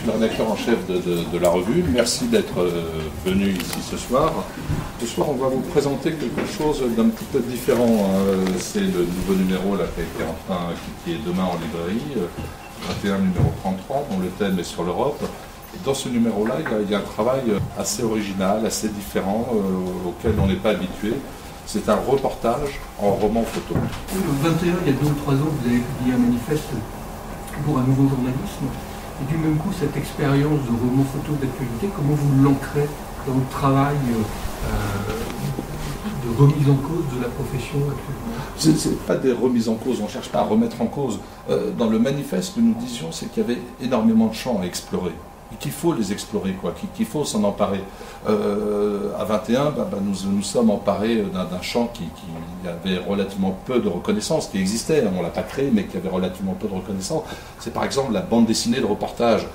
Le rédacteur en chef de la revue, merci d'être venu ici ce soir. Ce soir, on va vous présenter quelque chose d'un petit peu différent. C'est le nouveau numéro là, qui est demain en librairie, 21 numéro 33, dont le thème est sur l'Europe. Dans ce numéro-là, il y a un travail assez original, assez différent, auquel on n'est pas habitué. C'est un reportage en roman photo. Le 21, il y a 2 ou 3 ans, vous avez publié un manifeste pour un nouveau journalisme. Et du même coup, cette expérience de roman photo d'actualité, comment vous l'ancrez dans le travail de remise en cause de la profession actuellement? Ce n'est pas des remises en cause, on ne cherche pas à remettre en cause. Dans le manifeste, nous disions qu'il y avait énormément de champs à explorer. Et qu'il faut les explorer, qu'il faut s'en emparer. À 21, nous sommes emparés d'un champ qui avait relativement peu de reconnaissance, qui existait, on ne l'a pas créé, mais qui avait relativement peu de reconnaissance. C'est par exemple la bande dessinée de reportage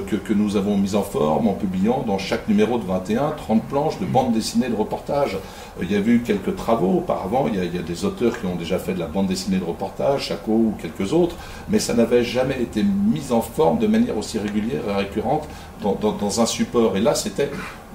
que nous avons mise en forme en publiant dans chaque numéro de 21, 30 planches de bande dessinée de reportage. Il y a eu quelques travaux auparavant, il y a des auteurs qui ont déjà fait de la bande dessinée de reportage, Chaco ou quelques autres, mais ça n'avait jamais été mis en forme de manière aussi régulière et récurrente dans un support. Et là, c'était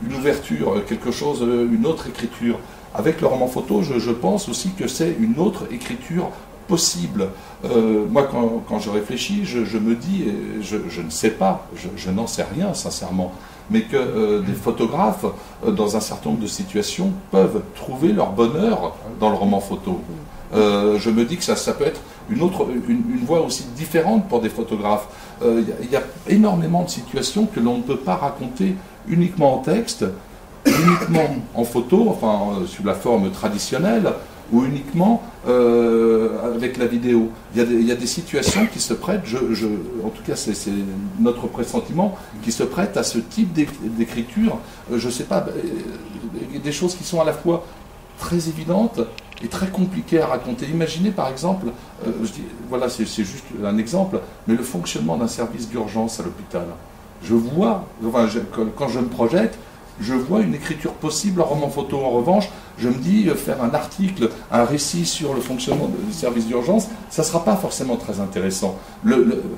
une ouverture, quelque chose, une autre écriture. Avec le roman photo, je pense aussi que c'est une autre écriture possible. Moi, quand je réfléchis, je me dis, je ne sais pas, je n'en sais rien, sincèrement, mais que des photographes, dans un certain nombre de situations, peuvent trouver leur bonheur dans le roman photo. Je me dis que ça peut être une voie aussi différente pour des photographes. Il y a énormément de situations que l'on ne peut pas raconter uniquement en texte, uniquement en photo, enfin sous la forme traditionnelle, ou uniquement avec la vidéo. Il y a des situations qui se prêtent, en tout cas c'est notre pressentiment, qui se prêtent à ce type d'écriture. Je ne sais pas, des choses qui sont à la fois très évidentes et très compliquées à raconter. Imaginez par exemple, voilà c'est juste un exemple, mais le fonctionnement d'un service d'urgence à l'hôpital. Je vois, quand je me projette, je vois une écriture possible en roman photo. En revanche, je me dis, faire un article, un récit sur le fonctionnement du service d'urgence, ça ne sera pas forcément très intéressant.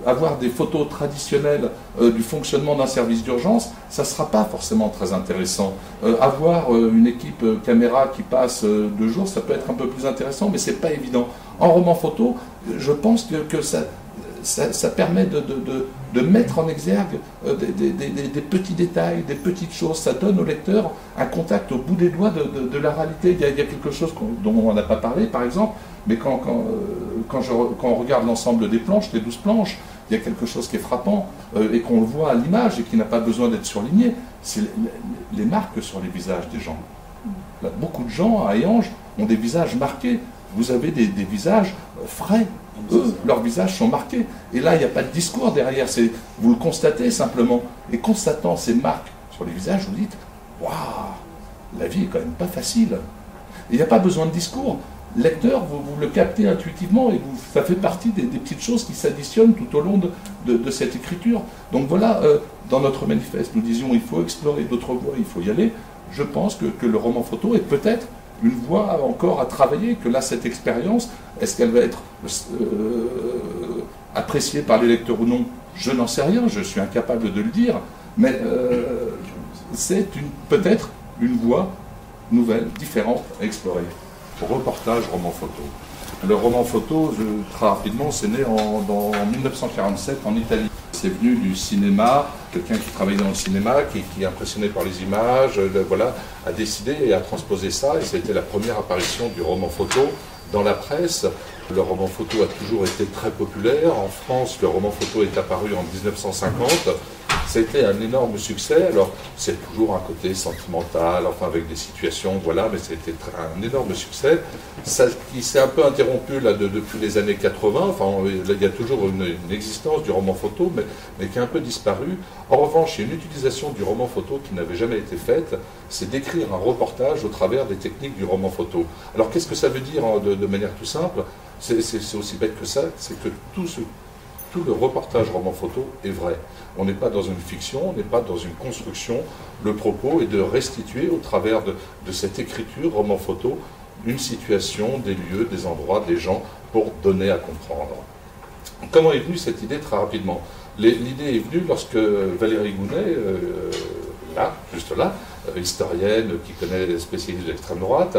Avoir des photos traditionnelles du fonctionnement d'un service d'urgence, ça ne sera pas forcément très intéressant. Avoir une équipe caméra qui passe 2 jours, ça peut être un peu plus intéressant, mais ce n'est pas évident. En roman photo, je pense que ça permet de mettre en exergue des petits détails, des petites choses. Ça donne au lecteur un contact au bout des doigts de la réalité. Il y a quelque chose dont on n'a pas parlé, par exemple, mais quand on regarde l'ensemble des planches, les 12 planches, il y a quelque chose qui est frappant et qu'on le voit à l'image et qui n'a pas besoin d'être surligné, c'est les marques sur les visages des gens. Là, beaucoup de gens à Hayange ont des visages marqués. Vous avez des visages frais. Eux, leurs visages sont marqués. Et là, il n'y a pas de discours derrière. Vous le constatez simplement. Et constatant ces marques sur les visages, vous dites « Waouh, la vie est quand même pas facile. » Il n'y a pas besoin de discours. Lecteur, vous le captez intuitivement et ça fait partie des petites choses qui s'additionnent tout au long de cette écriture. Donc voilà, dans notre manifeste, nous disions il faut explorer d'autres voies, il faut y aller. Je pense que le roman photo est peut-être une voie encore à travailler, que là, cette expérience, est-ce qu'elle va être appréciée par les lecteurs ou non? Je n'en sais rien, je suis incapable de le dire, mais c'est peut-être une voie nouvelle, différente à explorer. Reportage, roman photo. Le roman photo, très rapidement, c'est né en 1947 en Italie. C'est venu du cinéma, quelqu'un qui travaillait dans le cinéma, qui est impressionné par les images, voilà, a décidé et a transposé ça, et c'était la première apparition du roman photo dans la presse. Le roman photo a toujours été très populaire. En France, le roman photo est apparu en 1950. C'était un énorme succès. Alors, c'est toujours un côté sentimental, enfin avec des situations, voilà, mais c'était un énorme succès. Ça, qui s'est un peu interrompu là, depuis les années 80. Enfin, il y a toujours une existence du roman photo, mais qui a un peu disparu. En revanche, il y a une utilisation du roman photo qui n'avait jamais été faite, c'est d'écrire un reportage au travers des techniques du roman photo. Alors, qu'est-ce que ça veut dire de manière tout simple? C'est aussi bête que ça, c'est que tout le reportage roman photo est vrai. On n'est pas dans une fiction, on n'est pas dans une construction. Le propos est de restituer au travers de cette écriture roman photo une situation, des lieux, des endroits, des gens, pour donner à comprendre. Comment est venue cette idée très rapidement? L'idée est venue lorsque Valérie Gounet, là, juste là, historienne qui connaît les spécialistes de l'extrême droite,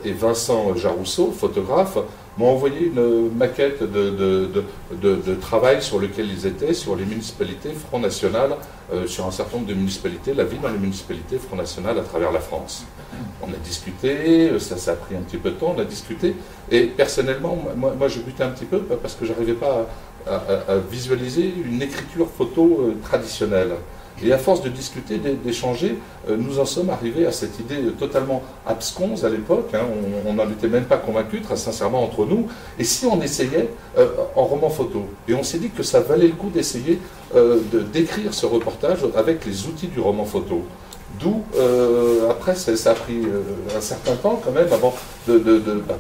et Vincent Jarousseau, photographe, m'ont envoyé une maquette de travail sur lequel ils étaient, sur les municipalités Front National, sur un certain nombre de municipalités, la vie dans les municipalités Front National à travers la France. On a discuté, ça a pris un petit peu de temps, on a discuté, et personnellement, moi je butais un petit peu parce que je n'arrivais pas à visualiser une écriture photo traditionnelle. Et à force de discuter, d'échanger, nous en sommes arrivés à cette idée totalement absconse à l'époque, hein, on n'en était même pas convaincus, très sincèrement, entre nous. Et si on essayait en roman photo? Et on s'est dit que ça valait le coup d'essayer d'écrire ce reportage avec les outils du roman photo. D'où, après, ça a pris un certain temps quand même, avant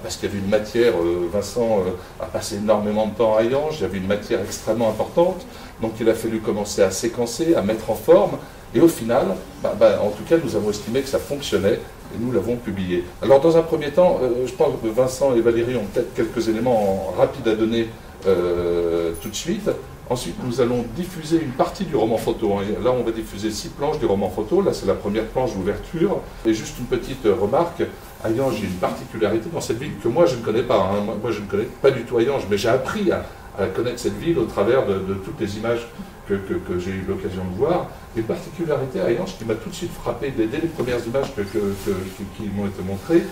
parce qu'il y avait une matière, Vincent a passé énormément de temps à Hayange, il y avait une matière extrêmement importante, donc il a fallu commencer à séquencer, à mettre en forme, et au final, en tout cas, nous avons estimé que ça fonctionnait, et nous l'avons publié. Alors, dans un premier temps, je pense que Vincent et Valérie ont peut-être quelques éléments rapides à donner tout de suite. Ensuite, nous allons diffuser une partie du roman photo. Là, on va diffuser 6 planches du roman photo. Là, c'est la première planche d'ouverture. Et juste une petite remarque, Hayange, il y a une particularité dans cette ville que moi, je ne connais pas. Hein. Moi, je ne connais pas du tout Hayange, mais j'ai appris à connaître cette ville au travers de toutes les images que j'ai eu l'occasion de voir. Une particularité à Hayange qui m'a tout de suite frappé dès les premières images qui m'ont été montrées.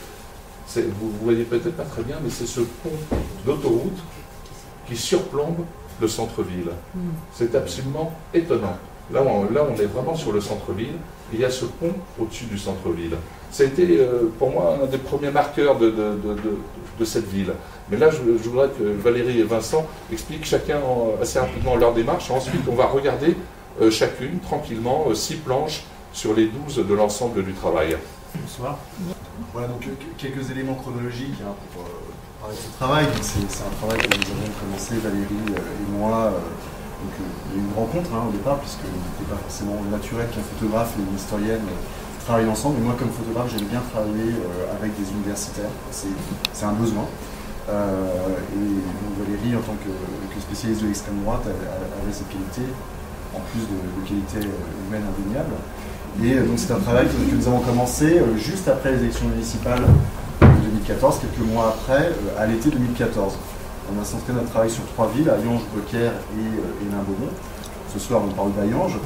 Vous ne voyez peut-être pas très bien, mais c'est ce pont d'autoroute qui surplombe le centre-ville. C'est absolument étonnant. Là, on est vraiment sur le centre-ville, et il y a ce pont au-dessus du centre-ville. Ça a été, pour moi, un des premiers marqueurs de cette ville. Mais là, je voudrais que Valérie et Vincent expliquent chacun assez rapidement leur démarche. Ensuite, on va regarder chacune, tranquillement, 6 planches sur les 12 de l'ensemble du travail. Bonsoir. Voilà, donc quelques éléments chronologiques hein, pour parler de ce travail. C'est un travail que nous avons commencé, Valérie et moi. Donc, il y a eu une rencontre hein, au départ, puisqu'il n'était pas forcément naturel qu'un photographe et une historienne travaillent ensemble. Mais moi, comme photographe, j'aime bien travailler avec des universitaires. C'est un besoin. Et donc, Valérie, en tant que spécialiste de l'extrême droite, avait cette qualité, en plus de qualité humaine indéniable. Et donc c'est un travail que nous avons commencé juste après les élections municipales de 2014, quelques mois après, à l'été 2014. On a centré notre travail sur 3 villes, Hayange, Beaucaire et Nain-Beaumont. Ce soir, on parle d'Hayange.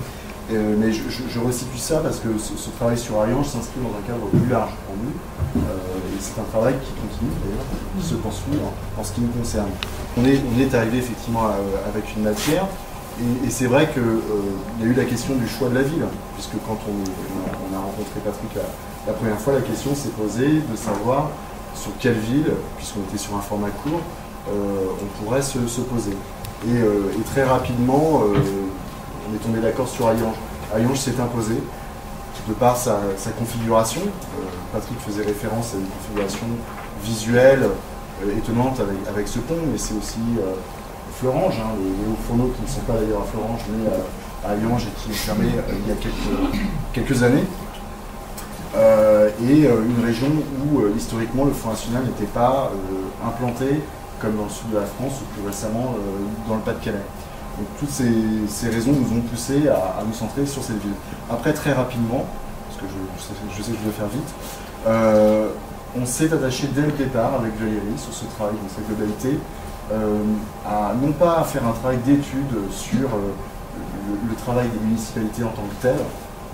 Mais je resitue ça parce que ce travail sur Hayange s'inscrit dans un cadre plus large pour nous. Et c'est un travail qui continue d'ailleurs, qui se poursuit en ce qui nous concerne. On est arrivé effectivement avec une matière. Et c'est vrai qu'il y a eu la question du choix de la ville, puisque quand on a rencontré Patrick la première fois, la question s'est posée de savoir sur quelle ville, puisqu'on était sur un format court, on pourrait se poser. Et très rapidement, on est tombé d'accord sur Hayange. Hayange s'est imposé, de par sa configuration. Patrick faisait référence à une configuration visuelle étonnante avec ce pont, mais c'est aussi Fleurange, hein, les hauts fourneaux qui ne sont pas d'ailleurs à Fleurange, mais à Hayange et qui ont fermé il y a quelques années. Et une région où historiquement le Front National n'était pas implanté comme dans le sud de la France ou plus récemment dans le Pas-de-Calais. Donc toutes ces raisons nous ont poussé à nous centrer sur cette ville. Après très rapidement, parce que je sais que je vais faire vite, on s'est attaché dès le départ avec Valérie sur ce travail dans sa globalité, non pas à faire un travail d'étude sur le travail des municipalités en tant que tel.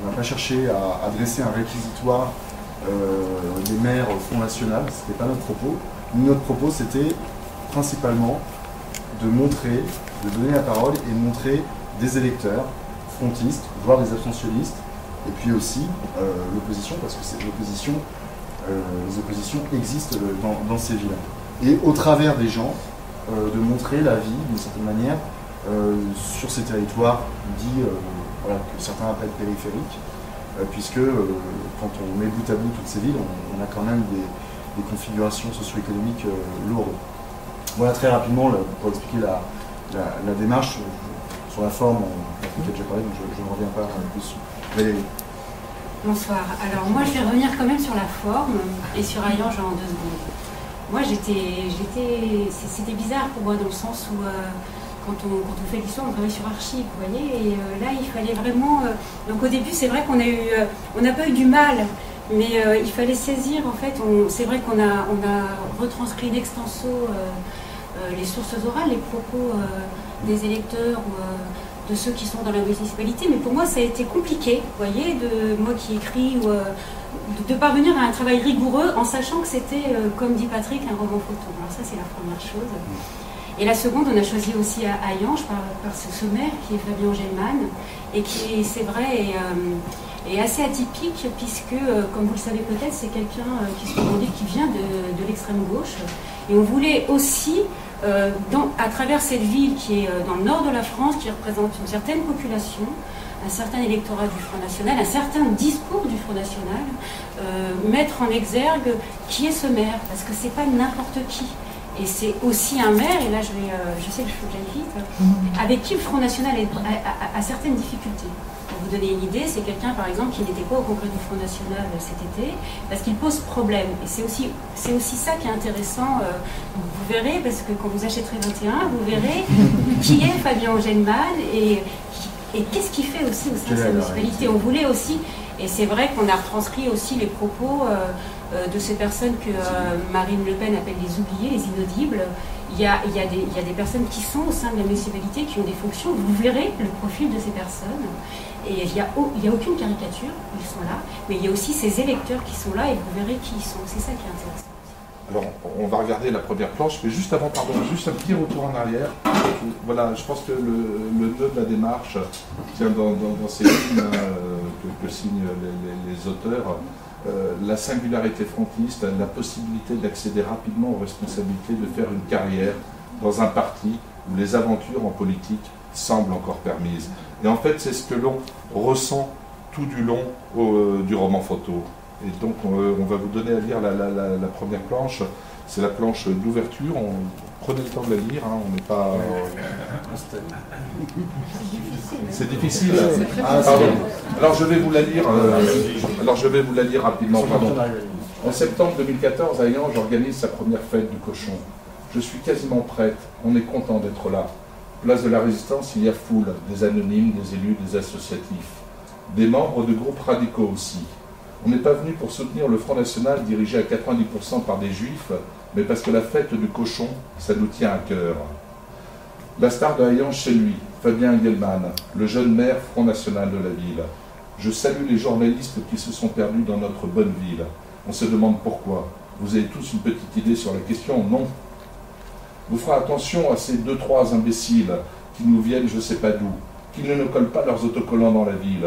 On n'a pas cherché à dresser un réquisitoire des maires Front National, ce n'était pas notre propos. Notre propos, c'était principalement de montrer, de donner la parole et de montrer des électeurs frontistes, voire des abstentionnistes, et puis aussi l'opposition, parce que les oppositions existent dans ces villes. Et au travers des gens, de montrer la vie, d'une certaine manière, sur ces territoires dits, que certains appellent périphériques, puisque quand on met bout à bout toutes ces villes, on a quand même des configurations socio-économiques lourdes. Voilà très rapidement, pour expliquer la démarche, sur la forme, on a déjà parlé, donc je ne reviens pas dessus. Valérie. Bonsoir. Alors moi je vais revenir quand même sur la forme et sur Hayange en 2 secondes. Moi c'était bizarre pour moi dans le sens où quand on fait l'histoire, on travaille sur archives, vous voyez, et là il fallait vraiment... donc au début c'est vrai qu'on n'a pas eu du mal, mais il fallait saisir, en fait, c'est vrai qu'on a retranscrit in extenso les sources orales, les propos des électeurs ou de ceux qui sont dans la municipalité, mais pour moi ça a été compliqué, vous voyez, de moi qui écris, de parvenir à un travail rigoureux en sachant que c'était, comme dit Patrick, un roman photo. Alors ça c'est la première chose. Et la seconde, on a choisi aussi à Hayange par ce sommaire qui est Fabien Angelman, et qui, c'est vrai, est assez atypique, puisque, comme vous le savez peut-être, c'est quelqu'un qui vient de l'extrême gauche. Et on voulait aussi, à travers cette ville qui est dans le nord de la France, qui représente une certaine population, un certain électorat du Front National, un certain discours du Front National, mettre en exergue qui est ce maire, parce que c'est pas n'importe qui. Et c'est aussi un maire, et là je sais que je faut que j'aille vite, avec qui le Front National a certaines difficultés. Pour vous donner une idée, c'est quelqu'un par exemple qui n'était pas au congrès du Front National cet été, parce qu'il pose problème. Et c'est aussi ça qui est intéressant, vous verrez, parce que quand vous achèterez 21, vous verrez qui est Fabien Angelman et qu'est-ce qu'il fait aussi au sein de sa municipalité. On voulait aussi, et c'est vrai qu'on a retranscrit aussi les propos de ces personnes que Marine Le Pen appelle les oubliés, les inaudibles. Il y a des personnes qui sont au sein de la municipalité, qui ont des fonctions. Vous verrez le profil de ces personnes. Et il n'y a aucune caricature, ils sont là. Mais il y a aussi ces électeurs qui sont là et vous verrez qui ils sont. C'est ça qui est intéressant. Alors, on va regarder la première planche, mais juste avant, pardon, juste un petit retour en arrière. Voilà, je pense que le nœud de la démarche tient dans ces lignes que signent les auteurs. La singularité frontiste, la possibilité d'accéder rapidement aux responsabilités, de faire une carrière dans un parti où les aventures en politique semblent encore permises. Et en fait, c'est ce que l'on ressent tout du long du roman photo. Et donc, on va vous donner à lire la première planche. C'est la planche d'ouverture. Prenez le temps de la lire. Hein, on n'est pas... C'est difficile. Pardon. Alors, je vais vous la lire. Rapidement. Pardon. En septembre 2014, Hayange j'organise sa première fête du cochon. Je suis quasiment prête. On est content d'être là. Place de la Résistance, il y a foule. Des anonymes, des élus, des associatifs. Des membres de groupes radicaux aussi. On n'est pas venu pour soutenir le Front National dirigé à 90% par des juifs, mais parce que la fête du cochon, ça nous tient à cœur. La star de Hayange, c'est lui, Fabien Engelmann, le jeune maire Front National de la ville. Je salue les journalistes qui se sont perdus dans notre bonne ville. On se demande pourquoi. Vous avez tous une petite idée sur la question? Non. Vous ferez attention à ces 2-3 imbéciles qui nous viennent je ne sais pas d'où, qui ne nous collent pas leurs autocollants dans la ville.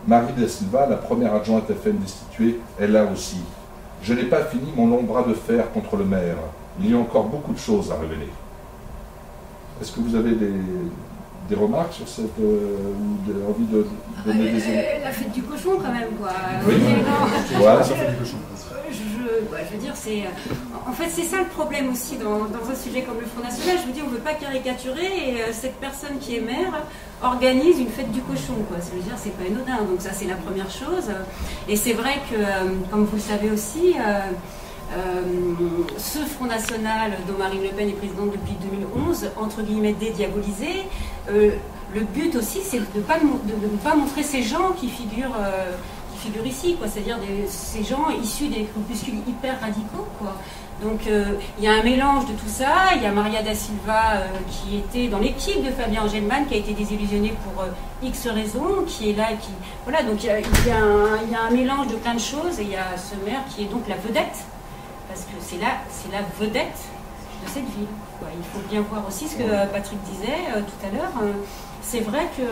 Marie da Silva, la première adjointe FN destituée, est là aussi. Je n'ai pas fini mon long bras de fer contre le maire. Il y a encore beaucoup de choses à révéler. Est-ce que vous avez des remarques sur cette... ou envie de donner des... La fête du cochon quand même, quoi. Oui, voilà, ça fait du cochon. Je veux dire, en fait, c'est ça le problème aussi dans un sujet comme le Front National. Je vous dis, on ne veut pas caricaturer et cette personne qui est maire organise une fête du cochon, quoi. Ça veut dire, c'est pas anodin. Donc ça, c'est la première chose. Et c'est vrai que, comme vous le savez aussi, ce Front National dont Marine Le Pen est présidente depuis 2011, entre guillemets dédiabolisé, le but aussi, c'est de ne pas montrer ces gens qui figurent ici, quoi, c'est-à-dire ces gens issus des groupuscules hyper radicaux, quoi. Donc il y a un mélange de tout ça. Il y a Maria da Silva qui était dans l'équipe de Fabien Angelmann, qui a été désillusionnée pour X raisons, qui est là, et qui voilà. Donc il y a un mélange de plein de choses, et il y a ce maire qui est donc la vedette, parce que c'est la vedette de cette ville, quoi. Il faut bien voir aussi ce que Patrick disait tout à l'heure. C'est vrai que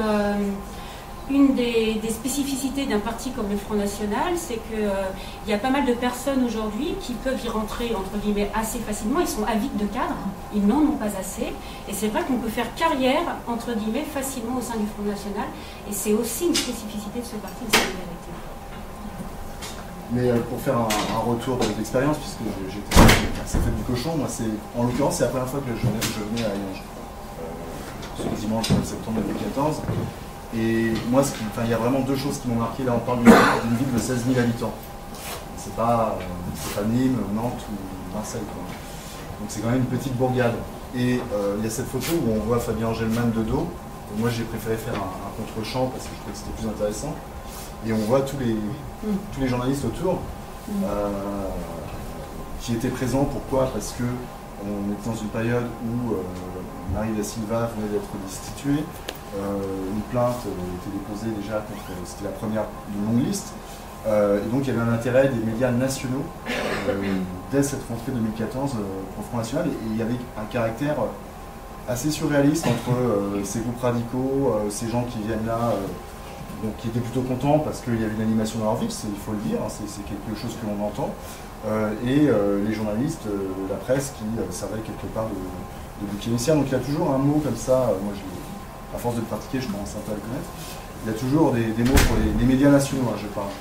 une des spécificités d'un parti comme le Front National, c'est qu'il y a pas mal de personnes aujourd'hui qui peuvent y rentrer, entre guillemets, assez facilement. Ils sont avides de cadre, ils n'en ont pas assez. Et c'est vrai qu'on peut faire carrière, entre guillemets, facilement au sein du Front National. Et c'est aussi une spécificité de ce parti de solidarité. Mais pour faire un retour d'expérience, puisque j'étais à cette fête du cochon, moi, en l'occurrence, c'est la première fois que je venais à Hayange. Ce dimanche 9 septembre 2014. Et moi, il y a vraiment deux choses qui m'ont marqué. Là, on parle d'une ville de 16 000 habitants. C'est pas Nîmes, Nantes ou Marseille, quoi. Donc c'est quand même une petite bourgade. Et il y a cette photo où on voit Fabien Engelmann de dos. Et moi j'ai préféré faire un contre-champ parce que je trouvais que c'était plus intéressant. Et on voit tous les journalistes autour qui étaient présents. Pourquoi? Parce que on était dans une période où Marie da Silva venait d'être destituée. Une plainte était déposée déjà contre, c'était la première d'une longue liste. Et donc il y avait un intérêt des médias nationaux dès cette rentrée 2014 au Front National. Et il y avait un caractère assez surréaliste entre ces groupes radicaux, ces gens qui viennent là, donc, qui étaient plutôt contents parce qu'il y avait une animation dans leur vie, il faut le dire, hein, c'est quelque chose que l'on entend. Et les journalistes, la presse qui servait quelque part de bouc émissaire. Donc il y a toujours un mot comme ça, moi à force de le pratiquer, je commence un peu à le connaître. Il y a toujours des mots pour les médias nationaux, hein, je parle.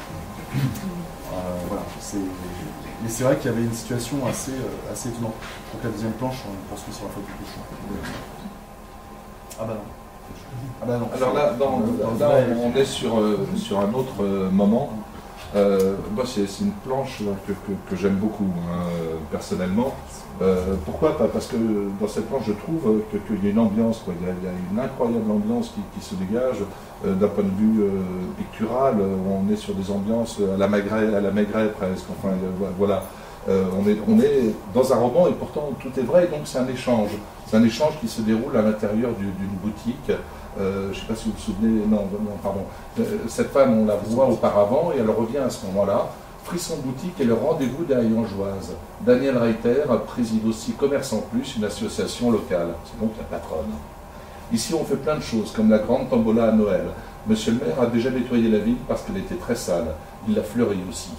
Voilà, mais c'est vrai qu'il y avait une situation assez étonnante. Donc la deuxième planche, on poursuit sur la faute du cochon. Ah bah non. Ah bah non. Alors là on est sur un autre moment. Moi, c'est une planche que j'aime beaucoup, hein, personnellement. Pourquoi? Parce que dans cette planche, je trouve qu'il y a une ambiance, quoi. Il y a une incroyable ambiance qui se dégage d'un point de vue pictural. On est sur des ambiances à la Maigret presque. Enfin, voilà. On est dans un roman et pourtant tout est vrai. Donc c'est un échange. C'est un échange qui se déroule à l'intérieur d'une boutique. Je ne sais pas si vous vous souvenez, non, pardon. Cette femme, on la voit auparavant et elle revient à ce moment-là. Frisson Boutique est le rendez-vous des Hayangeoises. Daniel Reiter préside aussi Commerce en Plus, une association locale. C'est donc la patronne. Ici, on fait plein de choses, comme la grande tombola à Noël. Monsieur le maire a déjà nettoyé la ville parce qu'elle était très sale. Il l'a fleurie aussi.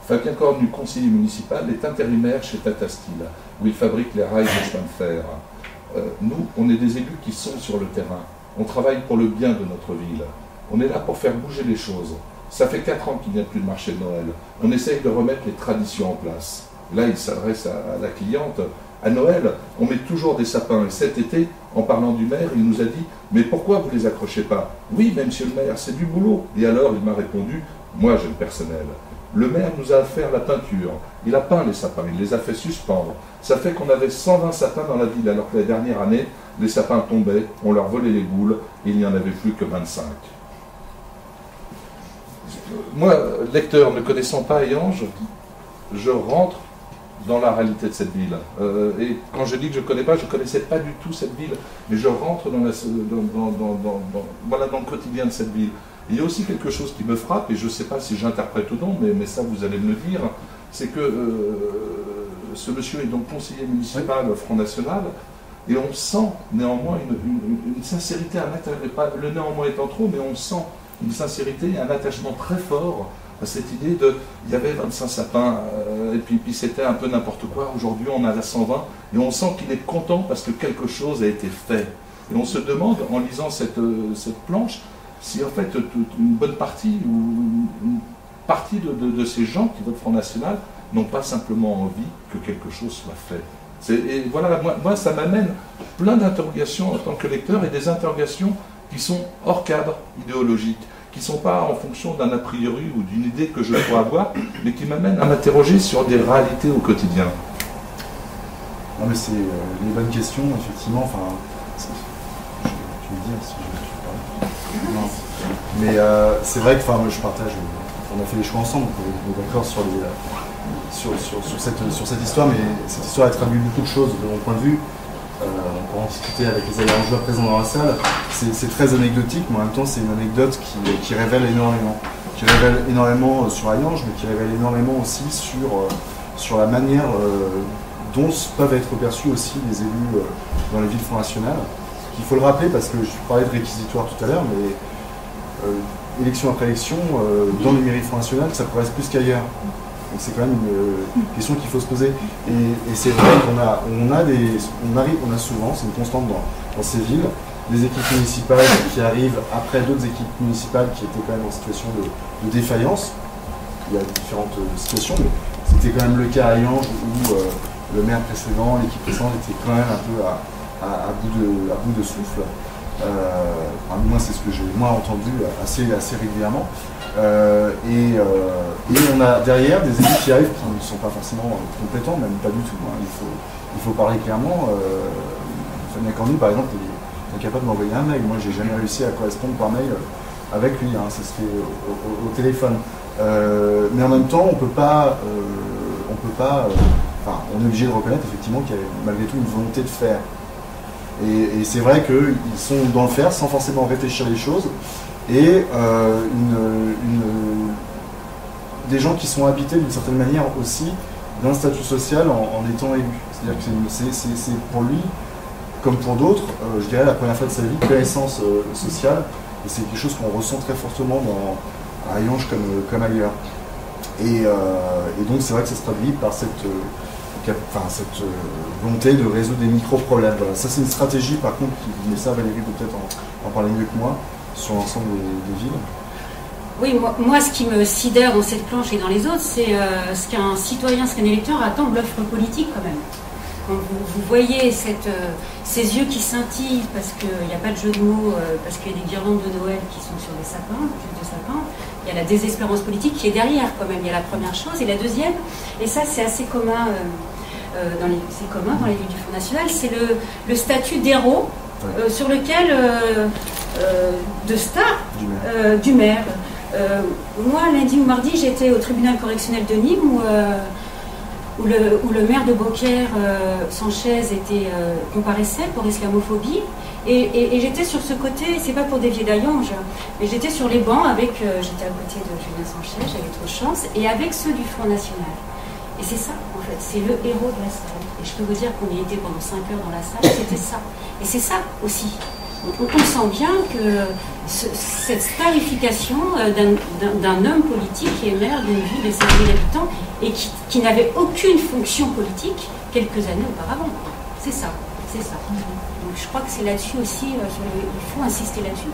Fabien Cornu, conseiller municipal, est intérimaire chez Tata Steel, où il fabrique les rails de chemin de fer. Nous, on est des élus qui sont sur le terrain. On travaille pour le bien de notre ville. On est là pour faire bouger les choses. Ça fait 4 ans qu'il n'y a plus de marché de Noël. On essaye de remettre les traditions en place. Là, il s'adresse à la cliente. À Noël, on met toujours des sapins. Et cet été, en parlant du maire, il nous a dit « Mais pourquoi vous ne les accrochez pas ?»« Oui, mais monsieur le maire, c'est du boulot. » Et alors, il m'a répondu « Moi, j'ai le personnel. » Le maire nous a fait la peinture. Il a peint les sapins, il les a fait suspendre. Ça fait qu'on avait 120 sapins dans la ville, alors que la dernière année, les sapins tombaient, on leur volait les boules, et il n'y en avait plus que 25. Moi, lecteur, ne connaissant pas Hayange, je rentre dans la réalité de cette ville. Et quand je dis que je ne connais pas, je ne connaissais pas du tout cette ville, mais je rentre dans le quotidien de cette ville. Il y a aussi quelque chose qui me frappe, et je ne sais pas si j'interprète ou non, mais ça vous allez me le dire, c'est que ce monsieur est donc conseiller municipal au Front National, et on sent néanmoins une sincérité, le néanmoins étant trop, mais on sent une sincérité et un attachement très fort à cette idée de, il y avait 25 sapins, et puis c'était un peu n'importe quoi, aujourd'hui on a la 120, et on sent qu'il est content parce que quelque chose a été fait. Et on se demande, en lisant cette planche, si en fait une bonne partie ou une partie de ces gens qui votent Front National n'ont pas simplement envie que quelque chose soit fait. Et voilà, moi ça m'amène plein d'interrogations en tant que lecteur et des interrogations qui sont hors cadre idéologique, qui ne sont pas en fonction d'un a priori ou d'une idée que je pourrais avoir, mais qui m'amènent à m'interroger sur des réalités au quotidien. Non mais c'est une bonne question, effectivement, enfin, tu veux dire si je parle. Mais c'est vrai que je partage, on a fait les choix ensemble, donc on est d'accord sur cette histoire, mais cette histoire a traduit beaucoup de choses de mon point de vue. On pourra en discuter avec les Hayangeois présents dans la salle. C'est très anecdotique, mais en même temps c'est une anecdote qui révèle énormément. Qui révèle énormément sur Hayange, mais qui révèle énormément aussi sur la manière dont peuvent être perçus aussi les élus dans les villes Front National. Il faut le rappeler parce que je parlais de réquisitoire tout à l'heure, mais élection après élection, dans les mairies Front National, ça progresse plus qu'ailleurs. Donc c'est quand même une question qu'il faut se poser. Et c'est vrai qu'on a souvent, c'est une constante dans ces villes, des équipes municipales qui arrivent après d'autres équipes municipales qui étaient quand même en situation de défaillance. Il y a différentes situations, mais c'était quand même le cas à Hayange où le maire précédent, l'équipe précédente était quand même un peu à bout de souffle. Moi, c'est ce que j'ai entendu assez régulièrement. Et on a derrière des élus qui arrivent qui ne sont pas forcément compétents, même pas du tout. Hein. Il faut parler clairement. Fabien Cornu, par exemple, est capable de m'envoyer un mail. Moi, j'ai jamais réussi à correspondre par mail avec lui, hein, ça se fait au téléphone. Mais en même temps, on peut pas, on est obligé de reconnaître effectivement qu'il y a malgré tout une volonté de faire. Et c'est vrai qu'ils sont dans le faire sans forcément réfléchir les choses. Et des gens qui sont habités d'une certaine manière aussi d'un statut social en étant élus. C'est-à-dire que c'est pour lui, comme pour d'autres, je dirais la première fois de sa vie, connaissance sociale. Et c'est quelque chose qu'on ressent très fortement à Hayange comme ailleurs. Et donc c'est vrai que ça se traduit par cette volonté de résoudre des micro-problèmes. Voilà. Ça c'est une stratégie par contre, mais ça Valérie peut peut-être en parler mieux que moi, sur l'ensemble des villes. Oui, moi ce qui me sidère dans cette planche et dans les autres, c'est ce qu'un citoyen, ce qu'un électeur attend de l'offre politique quand même. Quand vous voyez ces yeux qui scintillent parce qu'il n'y a pas de jeu de mots, parce qu'il y a des guirlandes de Noël qui sont sur des sapins, juste de sapins, il y a la désespérance politique qui est derrière quand même. Il y a la première chose. Et la deuxième, et ça c'est assez commun dans les villes du Front National, c'est le statut d'héros sur lequel, de star du maire. Moi, lundi ou mardi, j'étais au tribunal correctionnel de Nîmes où le maire de Beaucaire, Sanchez, comparaissait pour islamophobie. Et j'étais sur ce côté, c'est pas pour dévier d'Hayange, mais j'étais sur les bancs j'étais à côté de Julien Sanchez, j'avais trop de chance, et avec ceux du Front National. Et c'est ça, en fait, c'est le héros de la salle. Et je peux vous dire qu'on y était pendant 5 heures dans la salle, c'était ça. Et c'est ça aussi. On sent bien que cette starification d'un homme politique qui est maire d'une ville de 5 000 habitants et qui n'avait aucune fonction politique quelques années auparavant. C'est ça, c'est ça. Donc je crois que c'est là-dessus aussi, il faut insister là-dessus.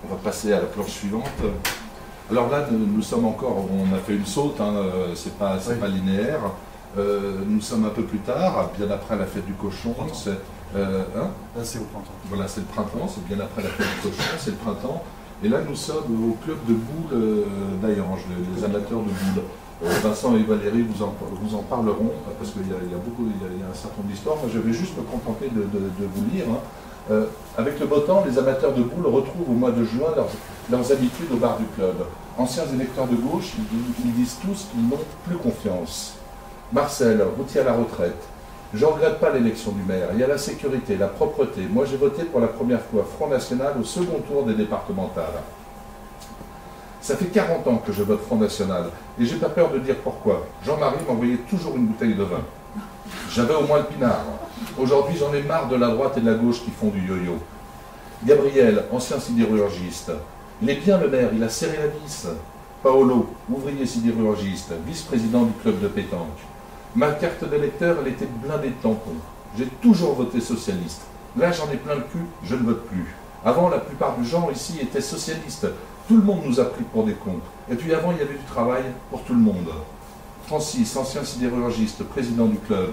On va passer à la planche suivante. Alors là, nous sommes encore, on a fait une saute, hein, c'est pas linéaire. Nous sommes un peu plus tard, bien après la fête du cochon. Là, c'est au printemps. Voilà, c'est le printemps, c'est bien après la fête du cochon, c'est le printemps. Et là, nous sommes au club de boules d'Hayange, les amateurs de boules. Vincent et Valérie vous en parleront, parce qu'il y a un certain nombre d'histoires. Moi, je vais juste me contenter de vous lire. Hein. Avec le beau temps, les amateurs de boules retrouvent au mois de juin leurs habitudes au bar du club. Anciens électeurs de gauche, ils disent tous qu'ils n'ont plus confiance. Marcel, routier à la retraite. Je ne regrette pas l'élection du maire. Il y a la sécurité, la propreté. Moi, j'ai voté pour la première fois Front National au second tour des départementales. Ça fait 40 ans que je vote Front National et j'ai pas peur de dire pourquoi. Jean-Marie m'envoyait toujours une bouteille de vin. J'avais au moins le pinard. Aujourd'hui, j'en ai marre de la droite et de la gauche qui font du yo-yo. Gabriel, ancien sidérurgiste. Il est bien le maire, il a serré la vis. Paolo, ouvrier sidérurgiste, vice-président du club de pétanque. Ma carte d'électeur, elle était blindée de tampons. J'ai toujours voté socialiste. Là, j'en ai plein le cul, je ne vote plus. Avant, la plupart du gens ici étaient socialistes. Tout le monde nous a pris pour des cons. Et puis avant, il y avait du travail pour tout le monde. Francis, ancien sidérurgiste, président du club.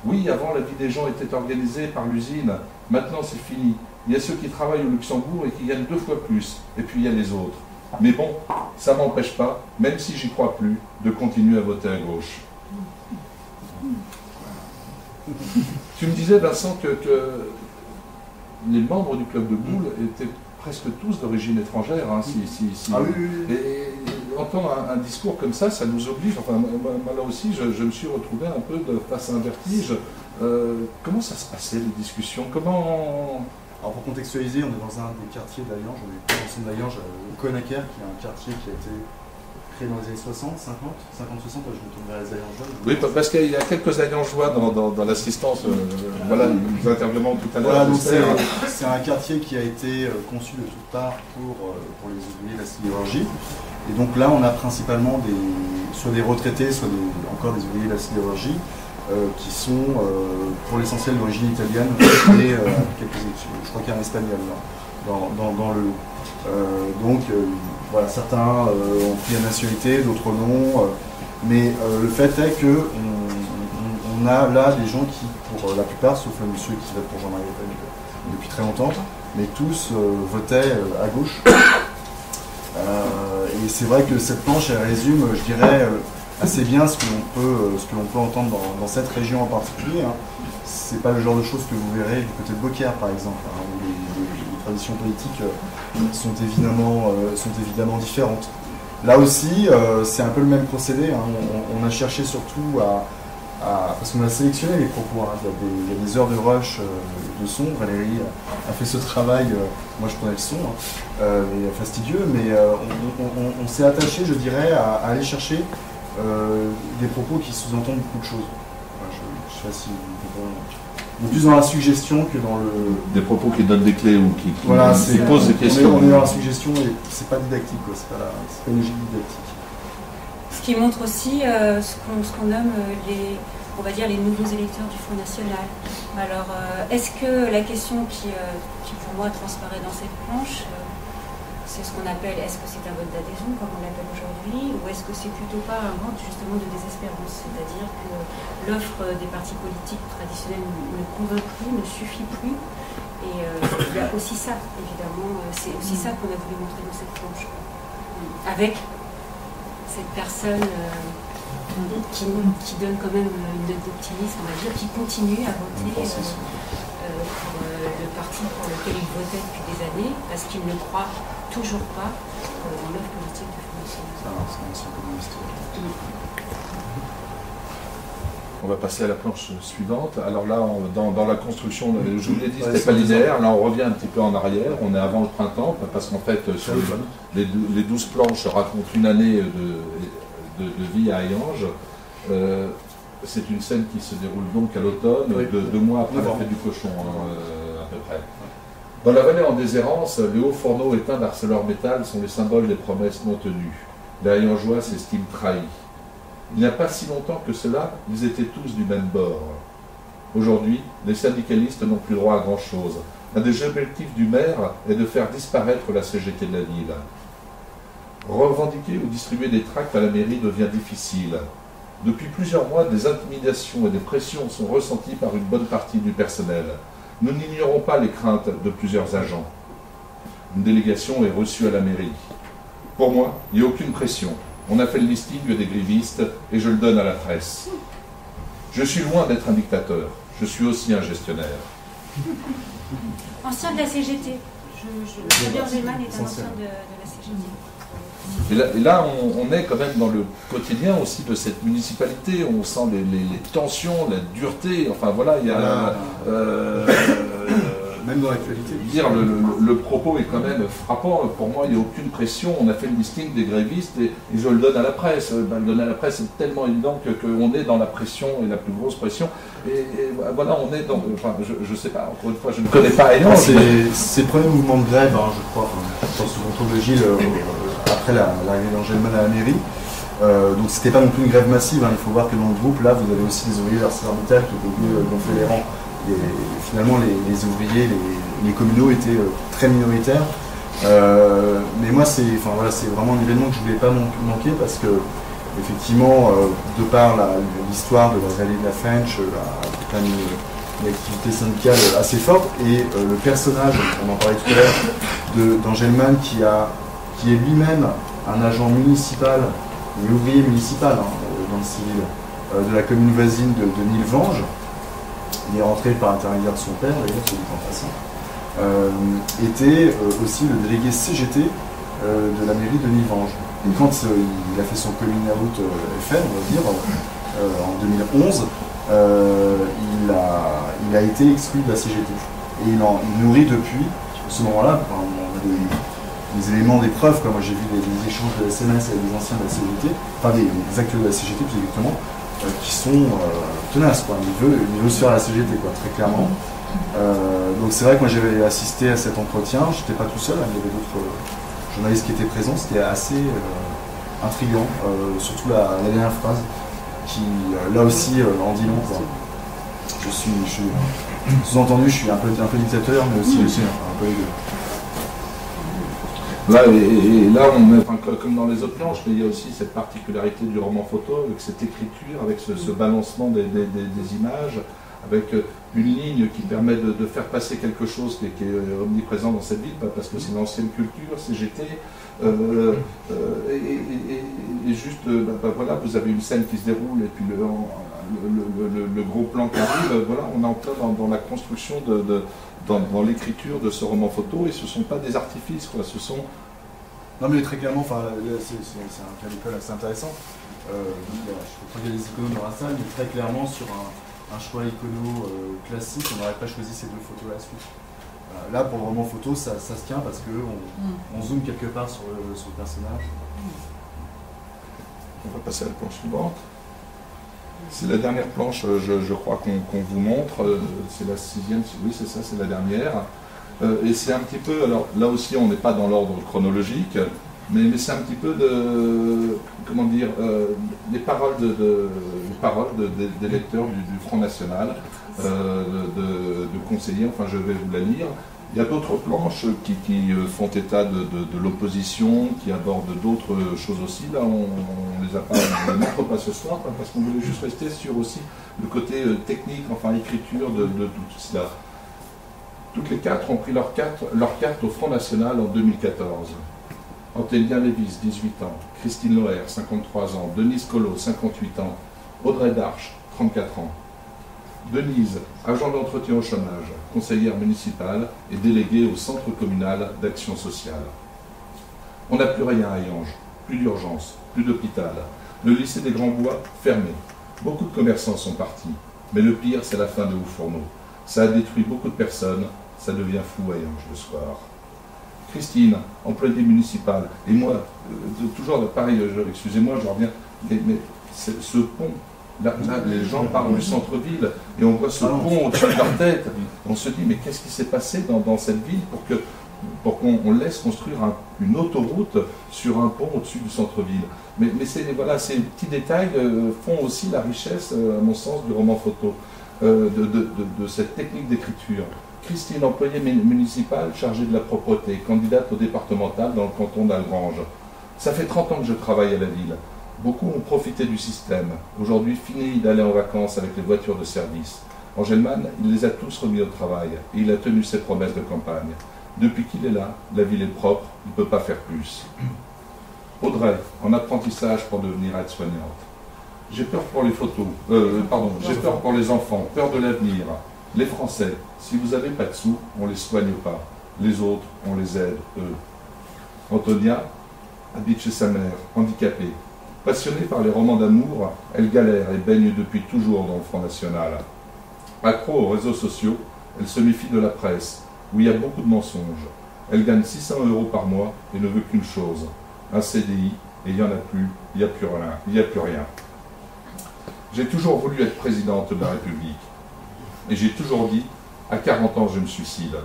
Oui, avant, la vie des gens était organisée par l'usine. Maintenant, c'est fini. Il y a ceux qui travaillent au Luxembourg et qui gagnent 2 fois plus. Et puis, il y a les autres. Mais bon, ça ne m'empêche pas, même si j'y crois plus, de continuer à voter à gauche. Tu me disais, Vincent, que les membres du club de boules étaient presque tous d'origine étrangère. Hein, Ah oui. Et entendre un discours comme ça nous oblige. Enfin, moi là aussi, je me suis retrouvé un peu face à un vertige. Comment ça se passait, les discussions? Alors pour contextualiser, on est dans un des quartiers d'Hayange, on est dans l'ensemble d'Hayange, au Conacaire, qui est un quartier qui a été créé dans les années 60, 60, je me tourne vers les Hayangeois. Oui, parce qu'il y a quelques Hayangeois dans l'assistance, voilà, nous intervenons tout à l'heure. Voilà, donc c'est un quartier qui a été conçu de toutes parts pour les ouvriers de la sidérurgie. Et donc là, on a principalement soit des retraités, soit encore des ouvriers de la sidérurgie, qui sont pour l'essentiel d'origine italienne et je crois qu'il y a un espagnol dans le lot. Donc voilà, certains ont pris la nationalité, d'autres non, mais le fait est que on a là des gens qui, pour la plupart, sauf le monsieur qui vote pour Jean-Marie Le Pen depuis très longtemps, mais tous votaient à gauche. Et c'est vrai que cette planche, elle résume, je dirais, assez bien ce que l'on peut entendre dans cette région en particulier. Hein. C'est pas le genre de choses que vous verrez du côté de Beaucaire, par exemple, hein, où les traditions politiques sont évidemment différentes. Là aussi, c'est un peu le même procédé. Hein. On a cherché surtout parce qu'on a sélectionné les propos. Hein. Il y a des heures de rush de son. Valérie a fait ce travail. Moi, je prenais le son, fastidieux. Mais on s'est attaché, je dirais, à aller chercher des propos qui sous-entendent beaucoup de choses. Voilà, je sais pas si on est plus dans la suggestion que dans le... Des propos qui donnent des clés ou qui posent des questions. On est dans la suggestion et c'est pas didactique, c'est pas une logique didactique. Ce qui montre aussi ce qu'on nomme on va dire les nouveaux électeurs du Front National. Alors, est-ce que la question qui pour moi transparaît dans cette planche, c'est ce qu'on appelle, est-ce que c'est un vote d'adhésion comme on l'appelle aujourd'hui, ou est-ce que c'est plutôt pas un vote justement de désespérance, c'est-à-dire que l'offre des partis politiques traditionnels ne convainc plus, ne suffit plus, et il y a aussi ça, évidemment, c'est aussi ça qu'on a voulu montrer dans cette planche, avec cette personne qui donne quand même une note d'optimisme, on va dire, qui continue à voter pour le parti pour lequel il votait depuis des années, parce qu'il ne croit toujours pas dans l'offre politique du Front National. On va passer à la planche suivante. Alors là, dans la construction, je vous l'ai dit, c'était pas linéaire. Là, on revient un petit peu en arrière. On est avant le printemps, parce qu'en fait, sur les 12 planches racontent une année de vie à Hayange. C'est une scène qui se déroule donc à l'automne, 2 mois après la fête du cochon, à peu près. Dans la vallée en déshérence, les hauts fourneaux éteints d'ArcelorMittal sont les symboles des promesses non tenues. Les Hayangeois s'estiment trahis. Il n'y a pas si longtemps que cela, ils étaient tous du même bord. Aujourd'hui, les syndicalistes n'ont plus droit à grand-chose. Un des objectifs du maire est de faire disparaître la CGT de la ville. Revendiquer ou distribuer des tracts à la mairie devient difficile. Depuis plusieurs mois, des intimidations et des pressions sont ressenties par une bonne partie du personnel. Nous n'ignorons pas les craintes de plusieurs agents. Une délégation est reçue à la mairie. Pour moi, il n'y a aucune pression. On a fait le listing des grévistes et je le donne à la presse. Je suis loin d'être un dictateur. Je suis aussi un gestionnaire. Ancien de la CGT. Fabien Gelman est un ancien de la CGT. Et là, on est quand même dans le quotidien aussi de cette municipalité. On sent les tensions, la dureté. Enfin voilà, il y a... même dans l'actualité. Dire le propos est quand même frappant. Pour moi, il n'y a aucune pression. On a fait le listing des grévistes et je le donne à la presse. Le donner à la presse, c'est tellement évident qu'on est dans la pression et la plus grosse pression. Et voilà, on est dans... Enfin, je ne sais pas, encore une fois, je ne connais pas Hayange. C'est le premier mouvement de grève, hein, je crois, sous le contrôle de Gilles, après l'arrivée d'Angelman à la mairie. Donc c'était pas non plus une grève massive. Hein. Il faut voir que dans le groupe, là, vous avez aussi des ouvriers d'ArcelorMittal qui étaient venus gonfler les rangs. Et finalement, les ouvriers, les communaux étaient très minoritaires. Mais moi, c'est vraiment un événement que je ne voulais pas manquer parce que, effectivement, de par l'histoire de la vallée de la French, une activité syndicale assez forte, et le personnage, on en parlait tout à l'heure, d'Angelman qui est lui-même un agent municipal, un ouvrier municipal dans le civil, de la commune voisine de Nilvange. Il est rentré par intermédiaire de son père, d'ailleurs, c'est du en passant, était aussi le délégué CGT de la mairie de Nilvange. Et quand il a fait son coming out FN, on va dire, en 2011, il a été exclu de la CGT. Et il nourrit depuis ce moment-là, on a des éléments, des preuves, quoi. Moi j'ai vu des échanges de SMS avec des anciens de la CGT, enfin des acteurs de la CGT plus exactement, qui sont tenaces, quoi. Il veut se faire à la CGT, quoi, très clairement. Donc c'est vrai que moi j'avais assisté à cet entretien, j'étais pas tout seul, hein, il y avait d'autres journalistes qui étaient présents, c'était assez intriguant, surtout la dernière phrase, qui là aussi en dit long, quoi. Sous-entendu, je suis un peu dictateur, mais aussi un peu les deux. Là, et là, on est comme dans les autres planches, mais il y a aussi cette particularité du roman photo, avec cette écriture, avec ce balancement des images, avec une ligne qui permet de faire passer quelque chose qui est omniprésent dans cette ville, parce que c'est l'ancienne culture, CGT, et juste, voilà, vous avez une scène qui se déroule, et puis le gros plan qui arrive, voilà, on est en plein dans la construction, dans l'écriture de ce roman photo, et ce ne sont pas des artifices, quoi, ce sont... Non mais très clairement, c'est un cas d'école assez intéressant. Je ne sais pas qu'il y a des iconos dans la salle, mais très clairement sur un choix icono classique, on n'aurait pas choisi ces deux photos à la suite. Là, pour le roman photo, ça se tient parce qu'on zoome quelque part sur le personnage. On va passer à la planche suivante. C'est la dernière planche, je crois, qu'on vous montre. C'est la 6e, oui c'est ça, c'est la dernière. Et c'est un petit peu, alors là aussi on n'est pas dans l'ordre chronologique, mais c'est un petit peu de, comment dire, les paroles des lecteurs du Front National, de conseillers, enfin je vais vous la lire. Il y a d'autres planches qui font état de l'opposition, qui abordent d'autres choses aussi. Là, on les a pas, on ne les montre pas ce soir, parce qu'on voulait juste rester sur aussi le côté technique, enfin écriture de tout cela. Toutes les quatre ont pris leur carte au Front National en 2014. Antélia Lévis, 18 ans, Christine Loher, 53 ans, Denise Collot, 58 ans, Audrey Darche, 34 ans. Denise, agent d'entretien au chômage, conseillère municipale et déléguée au centre communal d'action sociale. On n'a plus rien à Yange, plus d'urgence, plus d'hôpital. Le lycée des Grands Bois, fermé. Beaucoup de commerçants sont partis. Mais le pire, c'est la fin de Houfourneau. Ça a détruit beaucoup de personnes, ça devient fou à Yange le soir. Christine, employée municipale, et moi, toujours pareil, excusez-moi, je reviens, mais ce pont, là, les gens parlent du centre-ville, et on voit ce pont au-dessus de leur tête, on se dit, mais qu'est-ce qui s'est passé dans cette ville pour qu'on laisse construire une autoroute sur un pont au-dessus du centre-ville. Mais voilà, ces petits détails font aussi la richesse, à mon sens, du roman photo, de cette technique d'écriture. Christine, employée municipale chargée de la propreté, candidate au départemental dans le canton d'Algrange. Ça fait 30 ans que je travaille à la ville. Beaucoup ont profité du système. Aujourd'hui, fini d'aller en vacances avec les voitures de service. Angelman, il les a tous remis au travail et il a tenu ses promesses de campagne. Depuis qu'il est là, la ville est propre, il ne peut pas faire plus. Audrey, en apprentissage pour devenir aide-soignante. J'ai peur pour les photos, j'ai peur pour les enfants, peur de l'avenir. Les Français, si vous n'avez pas de sous, on ne les soigne pas. Les autres, on les aide, eux. Antonia habite chez sa mère, handicapée. Passionnée par les romans d'amour, elle galère et baigne depuis toujours dans le Front National. Accro aux réseaux sociaux, elle se méfie de la presse, où il y a beaucoup de mensonges. Elle gagne 600 € par mois et ne veut qu'une chose, un CDI, et il n'y en a plus, il n'y a plus rien. J'ai toujours voulu être présidente de la République. Et j'ai toujours dit, à 40 ans, je me suicide.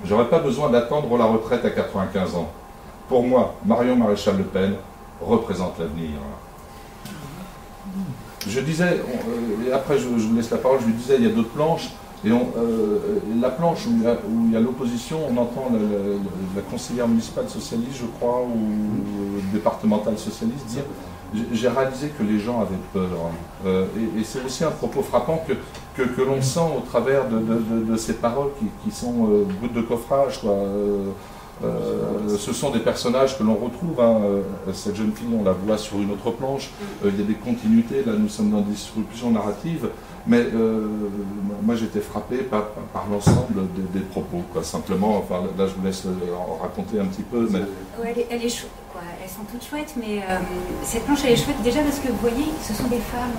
J'aurais pas besoin d'attendre la retraite à 95 ans. Pour moi, Marion Maréchal Le Pen représente l'avenir. Je disais, et après je vous laisse la parole, je lui disais, il y a d'autres planches, et la planche où il y a l'opposition, on entend la conseillère municipale socialiste, je crois, ou départementale socialiste dire, j'ai réalisé que les gens avaient peur. Et c'est aussi un propos frappant que l'on sent au travers de ces paroles qui sont gouttes de coffrage, quoi. Ce sont des personnages que l'on retrouve, hein. Cette jeune fille, on la voit sur une autre planche, il y a des continuités, là nous sommes dans des disruptions narratives, mais moi j'étais frappé par l'ensemble des propos, quoi. Simplement, enfin, là je vous laisse en raconter un petit peu. Mais... Ouais, elle est chouette, quoi. Elles sont toutes chouettes, mais cette planche elle est chouette déjà parce que vous voyez, ce sont des femmes.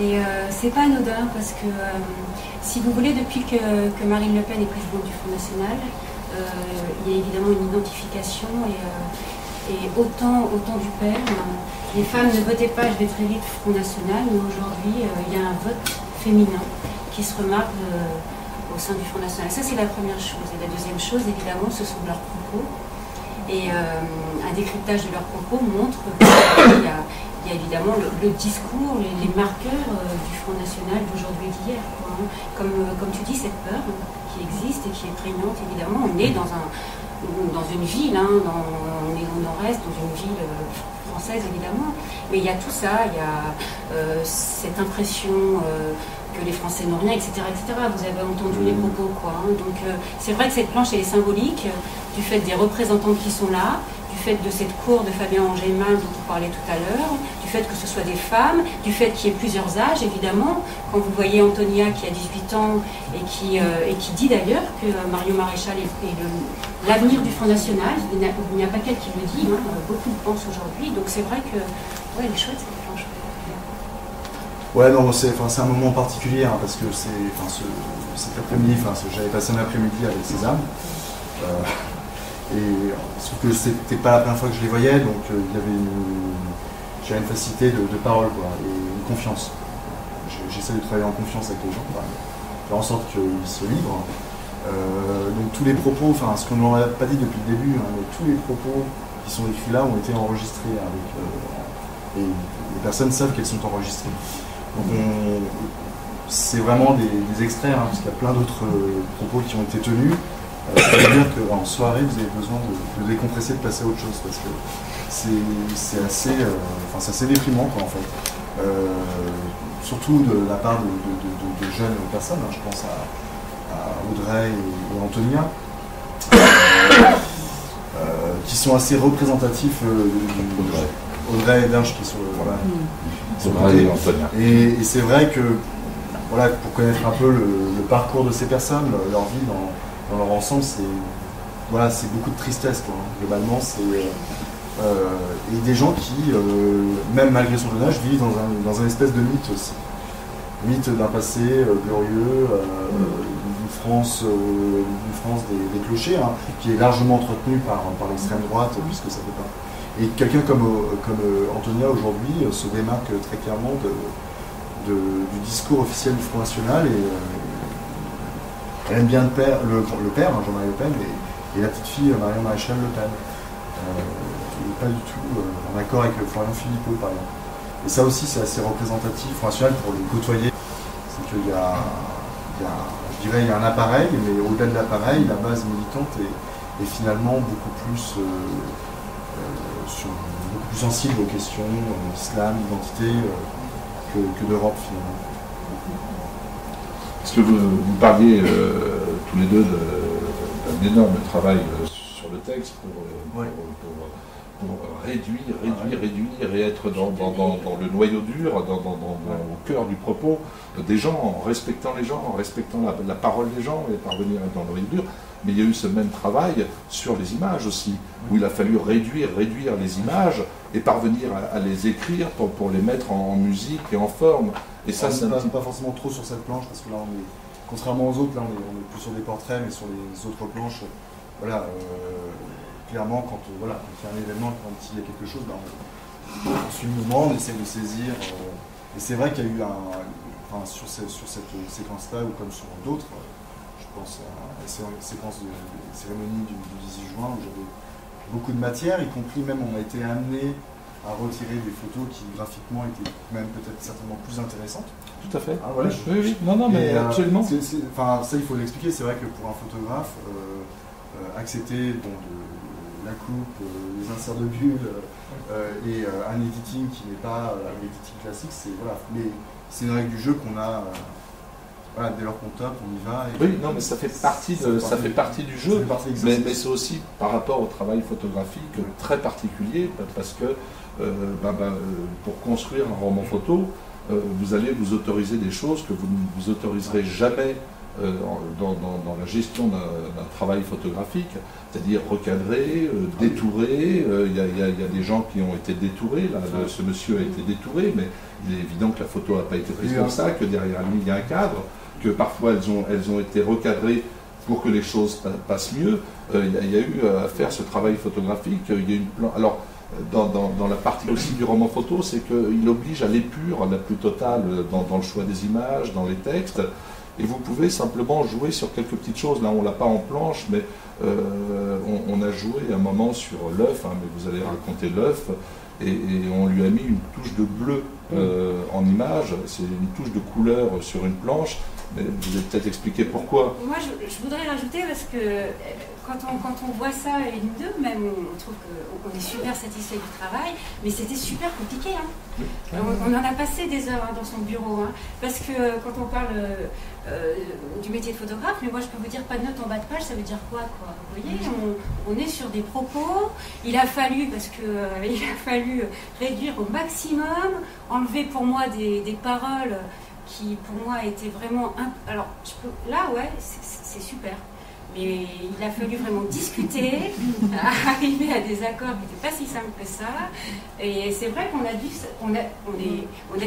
Et c'est pas anodin parce que, si vous voulez, depuis que Marine Le Pen est présidente du Front National, il y a évidemment une identification et autant du père. Les femmes ne votaient pas, je vais très vite, Front National, mais aujourd'hui il y a un vote féminin qui se remarque au sein du Front National. Ça c'est la première chose. Et la deuxième chose, évidemment, ce sont leurs propos. Et un décryptage de leurs propos montre qu'il y a évidemment le discours, les marqueurs du Front National d'aujourd'hui et d'hier. Comme tu dis, cette peur qui existe et qui est prégnante, évidemment. On est dans une ville, hein, on est au nord-est, dans une ville française, évidemment. Mais il y a tout ça, il y a cette impression que les Français n'ont rien, etc., etc. Vous avez entendu les propos, quoi. Hein. Donc c'est vrai que cette planche, elle est symbolique du fait des représentants qui sont là, du fait de cette cour de Fabien Angémal dont on parlait tout à l'heure, du fait que ce soit des femmes, du fait qu'il y ait plusieurs âges, évidemment. Quand vous voyez Antonia qui a 18 ans et qui dit d'ailleurs que Marion Maréchal est l'avenir du Front National, il n'y a pas qu'elle qui le dit, hein, beaucoup le pensent aujourd'hui. Donc c'est vrai que ouais, elle est chouette cette planche. Ouais, non, c'est un moment particulier hein, parce que cet après-midi, j'avais passé un après-midi avec Sésame. Et sauf que c'était pas la première fois que je les voyais, donc j'avais une facilité de parole quoi, et une confiance. J'essaie de travailler en confiance avec les gens, faire en sorte qu'ils se livrent. Donc tous les propos, ce qu'on n'aurait pas dit depuis le début, hein, mais tous les propos qui sont écrits là ont été enregistrés et les personnes savent qu'elles sont enregistrées. Donc c'est vraiment des extraits, hein, parce qu'il y a plein d'autres propos qui ont été tenus. Ça veut dire qu'en soirée, vous avez besoin de décompresser, de passer à autre chose, parce que c'est assez déprimant, quoi, en fait. Surtout de la part de jeunes personnes, hein, je pense à Audrey et Antonia, qui sont assez représentatifs. Audrey et Binge qui sont Audrey et Antonia. Et c'est vrai que, voilà, pour connaître un peu le parcours de ces personnes, leur vie dans leur ensemble, c'est beaucoup de tristesse, quoi, hein. Globalement, et des gens qui, même malgré son jeune âge, vivent dans un espèce de mythe aussi. Mythe d'un passé glorieux, d'une France des clochers, hein, qui est largement entretenue par l'extrême droite, puisque ça fait pas. Et quelqu'un comme Antonia aujourd'hui se démarque très clairement du discours officiel du Front National et elle aime bien le père, hein, Jean-Marie Le Pen, et la petite fille Marion Maréchal Le Pen. Qui n'est pas du tout en accord avec Florian Philippot, par exemple. Et ça aussi, c'est assez représentatif, Front National, pour le côtoyer. C'est qu'il y a, je dirais, il y a un appareil, mais au-delà de l'appareil, la base militante est finalement beaucoup plus sensible aux questions d'islam, d'identité, que d'Europe, finalement. Est-ce que vous parliez tous les deux d'un énorme travail sur le texte pour réduire et être dans le noyau dur, au cœur du propos des gens, en respectant les gens, en respectant la parole des gens et parvenir dans le noyau dur. Mais il y a eu ce même travail sur les images aussi, où il a fallu réduire les images et parvenir à les écrire pour les mettre en musique et en forme. Et ça, c'est pas forcément trop sur cette planche, parce que là, contrairement aux autres, là, on est plus sur des portraits, mais sur les autres planches, voilà, clairement, quand il y a un événement, quand il y a quelque chose, on suit le mouvement, on essaie de saisir. Et c'est vrai qu'il y a eu sur cette séquence-là, ou comme sur d'autres, je pense à la séquence de cérémonie du 18 juin, où j'avais beaucoup de matière, y compris même on a été amené à retirer des photos qui graphiquement étaient même peut-être certainement plus intéressantes. Tout à fait. Ah, voilà, oui. Non, mais absolument. Ça, il faut l'expliquer. C'est vrai que pour un photographe, accepter de la coupe, les inserts de bulles et un editing qui n'est pas l'editing classique, mais c'est une règle du jeu qu'on a. Dès lors qu'on tape, on y va. Mais ça fait partie du jeu. Mais c'est aussi par rapport au travail photographique très particulier, parce que pour construire un roman photo, vous allez vous autoriser des choses que vous ne vous autoriserez jamais dans la gestion d'un travail photographique, c'est-à-dire recadrer, détourer. Il y a des gens qui ont été détourés, là, ce monsieur a été détouré, mais il est évident que la photo n'a pas été prise comme ça, que derrière lui il y a un cadre, que parfois elles ont été recadrées pour que les choses passent mieux. Il y a eu à faire ce travail photographique. Il y a une alors, dans la partie aussi du roman photo, c'est qu'il oblige à l'épure la plus totale dans le choix des images, dans les textes. Et vous pouvez simplement jouer sur quelques petites choses. Là, on ne l'a pas en planche, mais on a joué un moment sur l'œuf, hein, mais vous allez raconter l'œuf, et on lui a mis une touche de bleu en image, c'est une touche de couleur sur une planche, Mais vous allez peut-être expliquer pourquoi. Moi, je voudrais rajouter, parce que quand on voit ça, et nous deux, même, on trouve qu'on est super satisfait du travail, mais c'était super compliqué. Hein. Oui. On en a passé des heures dans son bureau, hein, parce que quand on parle du métier de photographe, mais moi je peux vous dire, pas de note en bas de page, ça veut dire quoi. Vous voyez, on est sur des propos, il a fallu réduire au maximum, enlever pour moi des paroles qui pour moi étaient vraiment... Alors, là, ouais, c'est super. Mais il a fallu vraiment discuter, arriver à des accords qui n'étaient pas si simples que ça. Et c'est vrai qu'on a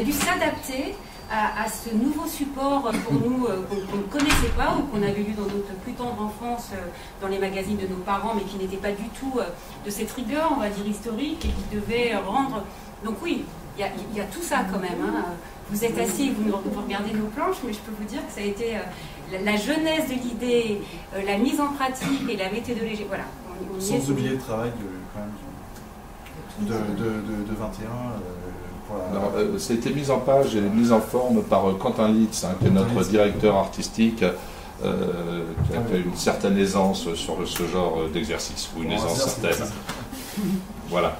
dû s'adapter à ce nouveau support pour nous qu'on ne connaissait pas ou qu'on avait lu dans notre plus tendre enfance dans les magazines de nos parents, mais qui n'était pas du tout de cette rigueur, on va dire, historique, et qui devait rendre... Donc oui, il y a tout ça quand même. Hein. Vous êtes assis, vous regardez nos planches, mais je peux vous dire que ça a été la jeunesse de l'idée, la mise en pratique et la méthodologie. Voilà. Sans oublier le travail de 21. Alors, ça a été mis en page et mis en forme par Quentin Litz, qui est notre directeur artistique, qui a fait une certaine aisance sur ce genre d'exercice, ou une aisance certaine. Voilà.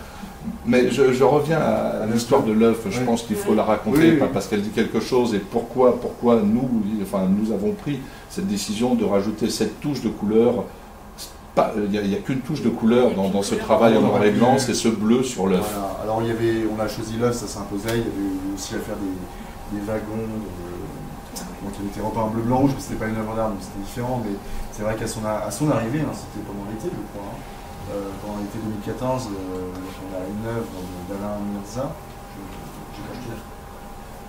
Mais je reviens à l'histoire de l'œuf. Je pense qu'il faut la raconter parce qu'elle dit quelque chose et pourquoi nous avons pris cette décision de rajouter cette touche de couleur. Il n'y a qu'une touche de couleur dans ce travail en noir et blanc, c'est ce bleu sur l'œuf. Voilà. Alors on a choisi l'œuf, ça s'imposait. Il y avait aussi à faire des wagons. Donc il était repeint en bleu blanc rouge, mais c'était pas une œuvre d'art, donc c'était différent. Mais c'est vrai qu'à son arrivée, hein, c'était pendant l'été, je crois. Hein. Pendant l'été 2014, on a une œuvre d'Alain Mirza.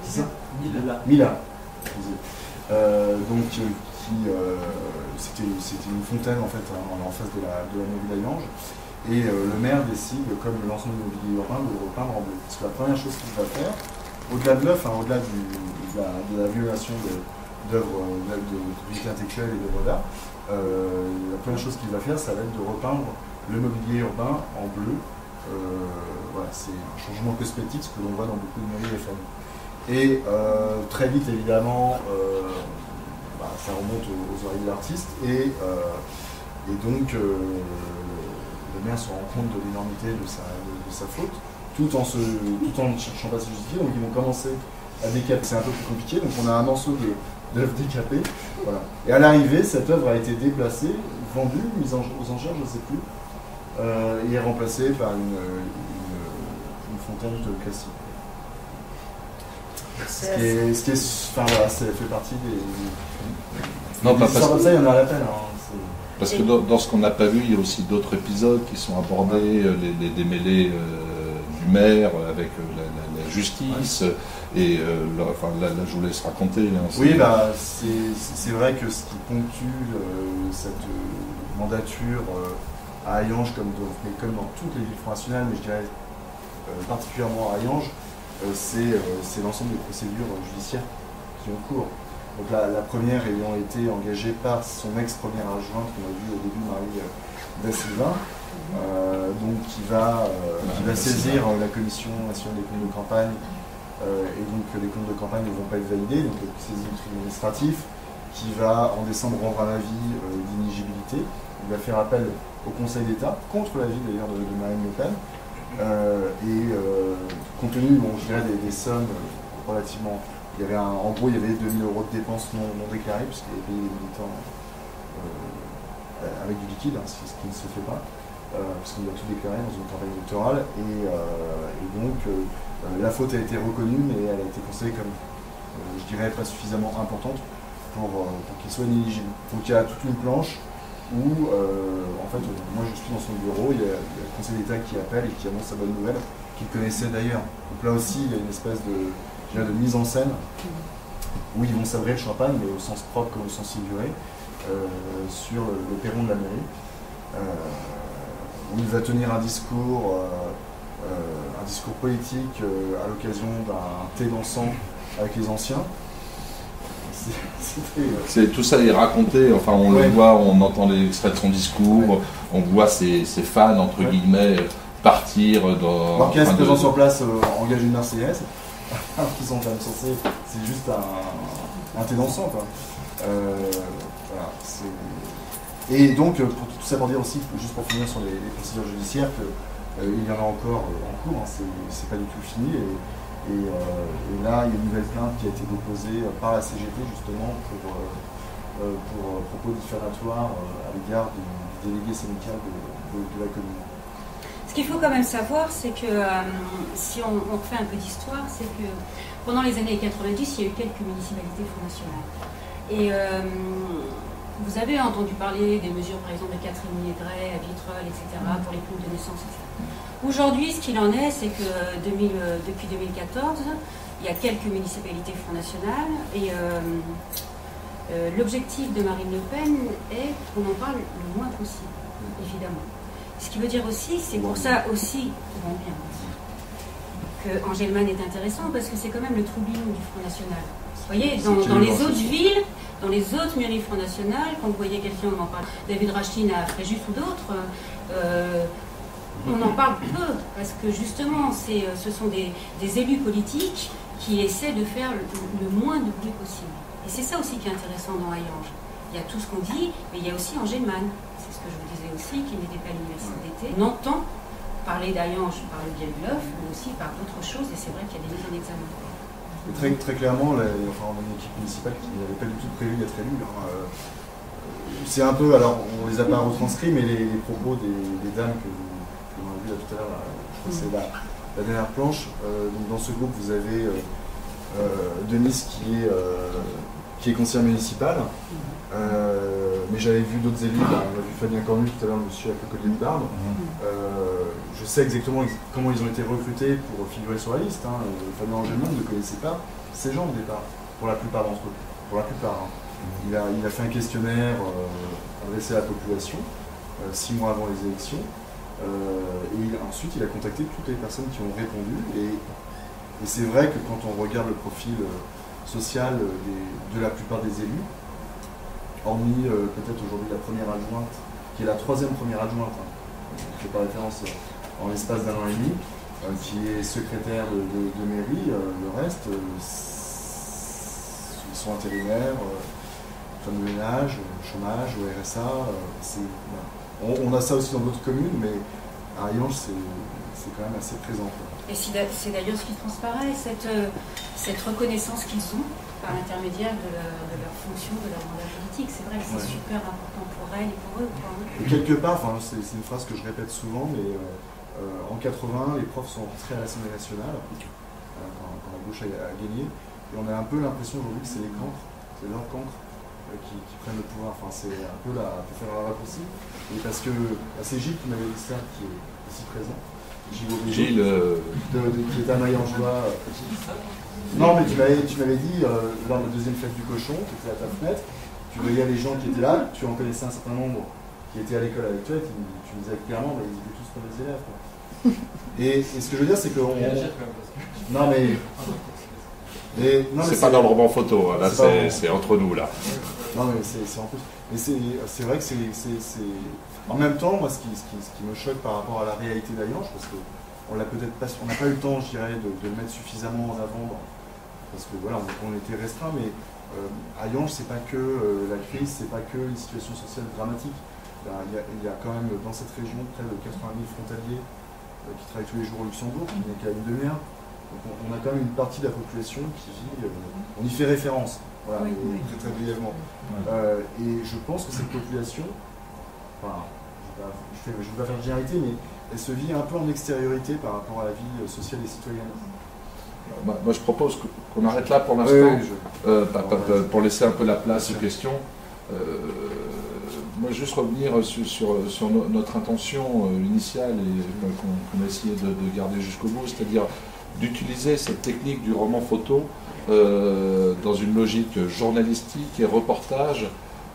C'est ça Mila. Donc c'était une fontaine en fait en face de la Nouvelle Alliange. Et le maire décide, comme l'ensemble du mobilier urbain, de le repeindre en bleu. Parce que la première chose qu'il va faire, au-delà de l'œuf, au-delà de la violation d'œuvres de propriété intellectuelle et d'œuvres d'art, la première chose qu'il va faire, ça va être de repeindre le mobilier urbain en bleu. Voilà, c'est un changement cosmétique, ce que l'on voit dans beaucoup de mairies et familles. Et très vite, évidemment, ça remonte aux oreilles de l'artiste, et donc le maire se rend compte de l'énormité de sa faute, tout en ne cherchant pas à se justifier. Donc ils vont commencer à décaper, c'est un peu plus compliqué, donc on a un morceau d'œuvre décapé, voilà. Et à l'arrivée, cette œuvre a été déplacée, vendue, mise aux enchères, je ne sais plus, et est remplacée par une fontaine de classique. Ça fait partie des... Non, pas parce que ça, il y en a à la peine. Parce que dans ce qu'on n'a pas vu, il y a aussi d'autres épisodes qui sont abordés, les démêlés du maire avec la justice, et là, je vous laisse raconter. Hein, oui, c'est vrai que ce qui ponctue cette mandature à Hayange, comme dans toutes les villes nationales, mais je dirais particulièrement à Hayange, c'est l'ensemble des procédures judiciaires qui ont cours. Donc la première ayant été engagée par son ex-première adjointe, qu'on a vu au début, Marie Da Silva, donc qui va saisir la Commission nationale des comptes de campagne, et donc les comptes de campagne ne vont pas être validés, donc saisie du tribunal administratif, qui va en décembre rendre un avis d'inéligibilité. Il va faire appel au Conseil d'État, contre l'avis d'ailleurs de Marine Le Pen, et compte tenu, je dirais, des sommes relativement... en gros, il y avait 2000 € de dépenses non déclarées, puisqu'il y avait des militants avec du liquide, hein, ce qui ne se fait pas, puisqu'on doit tout déclarer dans une campagne électorale, et donc la faute a été reconnue, mais elle a été considérée comme, je dirais, pas suffisamment importante pour qu'il soit inéligible. Donc il y a toute une planche où, en fait, moi je suis dans son bureau, il y a le Conseil d'État qui appelle et qui annonce sa bonne nouvelle, qu'il connaissait d'ailleurs. Donc là aussi, il y a une espèce de mise en scène où ils vont sabrer le champagne, mais au sens propre comme au sens figuré, sur le perron de la mairie, où il va tenir un discours politique à l'occasion d'un thé dansant avec les anciens. Tout ça est raconté, enfin on le voit, on entend les extraits de son discours, on voit ses fans, entre guillemets, partir dans... L'orchestre présent sur place engage une Marseillaise. Qui sont quand même censés, c'est juste un thé dans le sang, quoi. Voilà, et donc, pour tout ça pour dire aussi, juste pour finir sur les procédures judiciaires, qu'il y en a encore en cours, hein, c'est pas du tout fini. Et là, il y a une nouvelle plainte qui a été déposée par la CGT justement pour propos diffamatoires à l'égard du délégué syndical de la commune. Ce qu'il faut quand même savoir, c'est que si on refait un peu d'histoire, c'est que pendant les années 90, il y a eu quelques municipalités Front National. Et vous avez entendu parler des mesures, par exemple, de Catherine Niedret, à Vitrolles, etc., pour les poules de naissance, etc. Aujourd'hui, ce qu'il en est, c'est que depuis 2014, il y a quelques municipalités Front National, et l'objectif de Marine Le Pen est qu'on en parle le moins possible, évidemment. Ce qui veut dire aussi, c'est pour ça aussi, que Angelman est intéressant, parce que c'est quand même le Troubillon du Front National. Vous voyez, dans les autres villes, dans les autres mairies Front National, quand vous voyez quelqu'un, on en parle, David Rachin à Fréjus ou d'autres, on en parle peu, parce que justement, ce sont des élus politiques qui essaient de faire le moins de bruit possible. Et c'est ça aussi qui est intéressant dans Hayange. Il y a tout ce qu'on dit, mais il y a aussi Angelman. C'est ce que je vous disais aussi, qui n'était pas à l'université d'été. On entend parler d'Hayange par le biais de l'œuf, mais aussi par d'autres choses, et c'est vrai qu'il y a des mises en examen. Très clairement, on a une équipe municipale qui n'avait pas du tout prévu d'être élue. C'est un peu, alors on les a pas retranscrits, mais les propos des dames que l'on a vu là tout à l'heure, je crois que c'est la dernière planche. Donc dans ce groupe, vous avez Denise qui est conseillère municipale, mais j'avais vu d'autres élus, on a vu Fabien Cornu tout à l'heure, le monsieur avec le collier de barbe. Je sais exactement comment ils ont été recrutés pour figurer sur la liste. Fabien Angelman ne connaissait pas ces gens au départ, pour la plupart d'entre eux. Pour la plupart. Il a fait un questionnaire adressé à la population 6 mois avant les élections. Et ensuite, il a contacté toutes les personnes qui ont répondu. Et c'est vrai que quand on regarde le profil social de la plupart des élus, hormis peut-être aujourd'hui la première adjointe, qui est la 3e première adjointe, je ne fais pas référence en l'espace d'un an et demi, qui est secrétaire de mairie, le reste, ils sont intérimaires, femmes de ménage, chômage, au RSA. Voilà. On a ça aussi dans d'autres communes, mais à Hayange, c'est quand même assez présent. Et c'est d'ailleurs ce qui transparaît, cette reconnaissance qu'ils ont par l'intermédiaire de leur fonction, de leur mandat politique. C'est vrai que c'est super important pour elles et pour eux. Et quelque part, c'est une phrase que je répète souvent, mais en 80, les profs sont rentrés à l'Assemblée nationale, quand la gauche a gagné, et on a un peu l'impression aujourd'hui que c'est les cancres, c'est leurs cancres qui prennent le pouvoir. Enfin, c'est un peu pour faire un raccourci. Et parce que c'est Gilles qui m'avait dit ça, qui est ici présent. Gilles qui est un Hayangeois. Non, mais tu m'avais dit, lors de la 2e fête du cochon, tu étais à ta fenêtre, tu voyais les gens qui étaient là, tu en connaissais un certain nombre qui étaient à l'école avec toi, et tu me disais clairement, ils étaient tous comme des élèves. Quoi. Et ce que je veux dire, c'est que... Non, mais c'est pas dans le roman photo, hein. Là c'est entre nous, là. Non, mais c'est en plus... Mais c'est vrai que c'est... En même temps, moi, ce qui me choque par rapport à la réalité d'Hayange, parce qu'on n'a pas eu le temps, je dirais, de le mettre suffisamment en avant, parce que voilà, on était restreint, mais Hayange, c'est pas que la crise, c'est pas que une situation sociale dramatique. Il y a quand même dans cette région près de 80 000 frontaliers qui travaillent tous les jours au Luxembourg, qui n'est qu'à une demi-heure. Donc on a quand même une partie de la population qui vit, on y fait référence, voilà, très brièvement. Et je pense que cette population, enfin, je ne vais pas faire de généralité, mais elle se vit un peu en extériorité par rapport à la vie sociale et citoyenne. Moi je propose qu'on arrête là pour l'instant, pour laisser un peu la place aux questions. Moi, juste revenir sur notre intention initiale et qu'on a essayé de garder jusqu'au bout, c'est-à-dire d'utiliser cette technique du roman photo dans une logique journalistique et reportage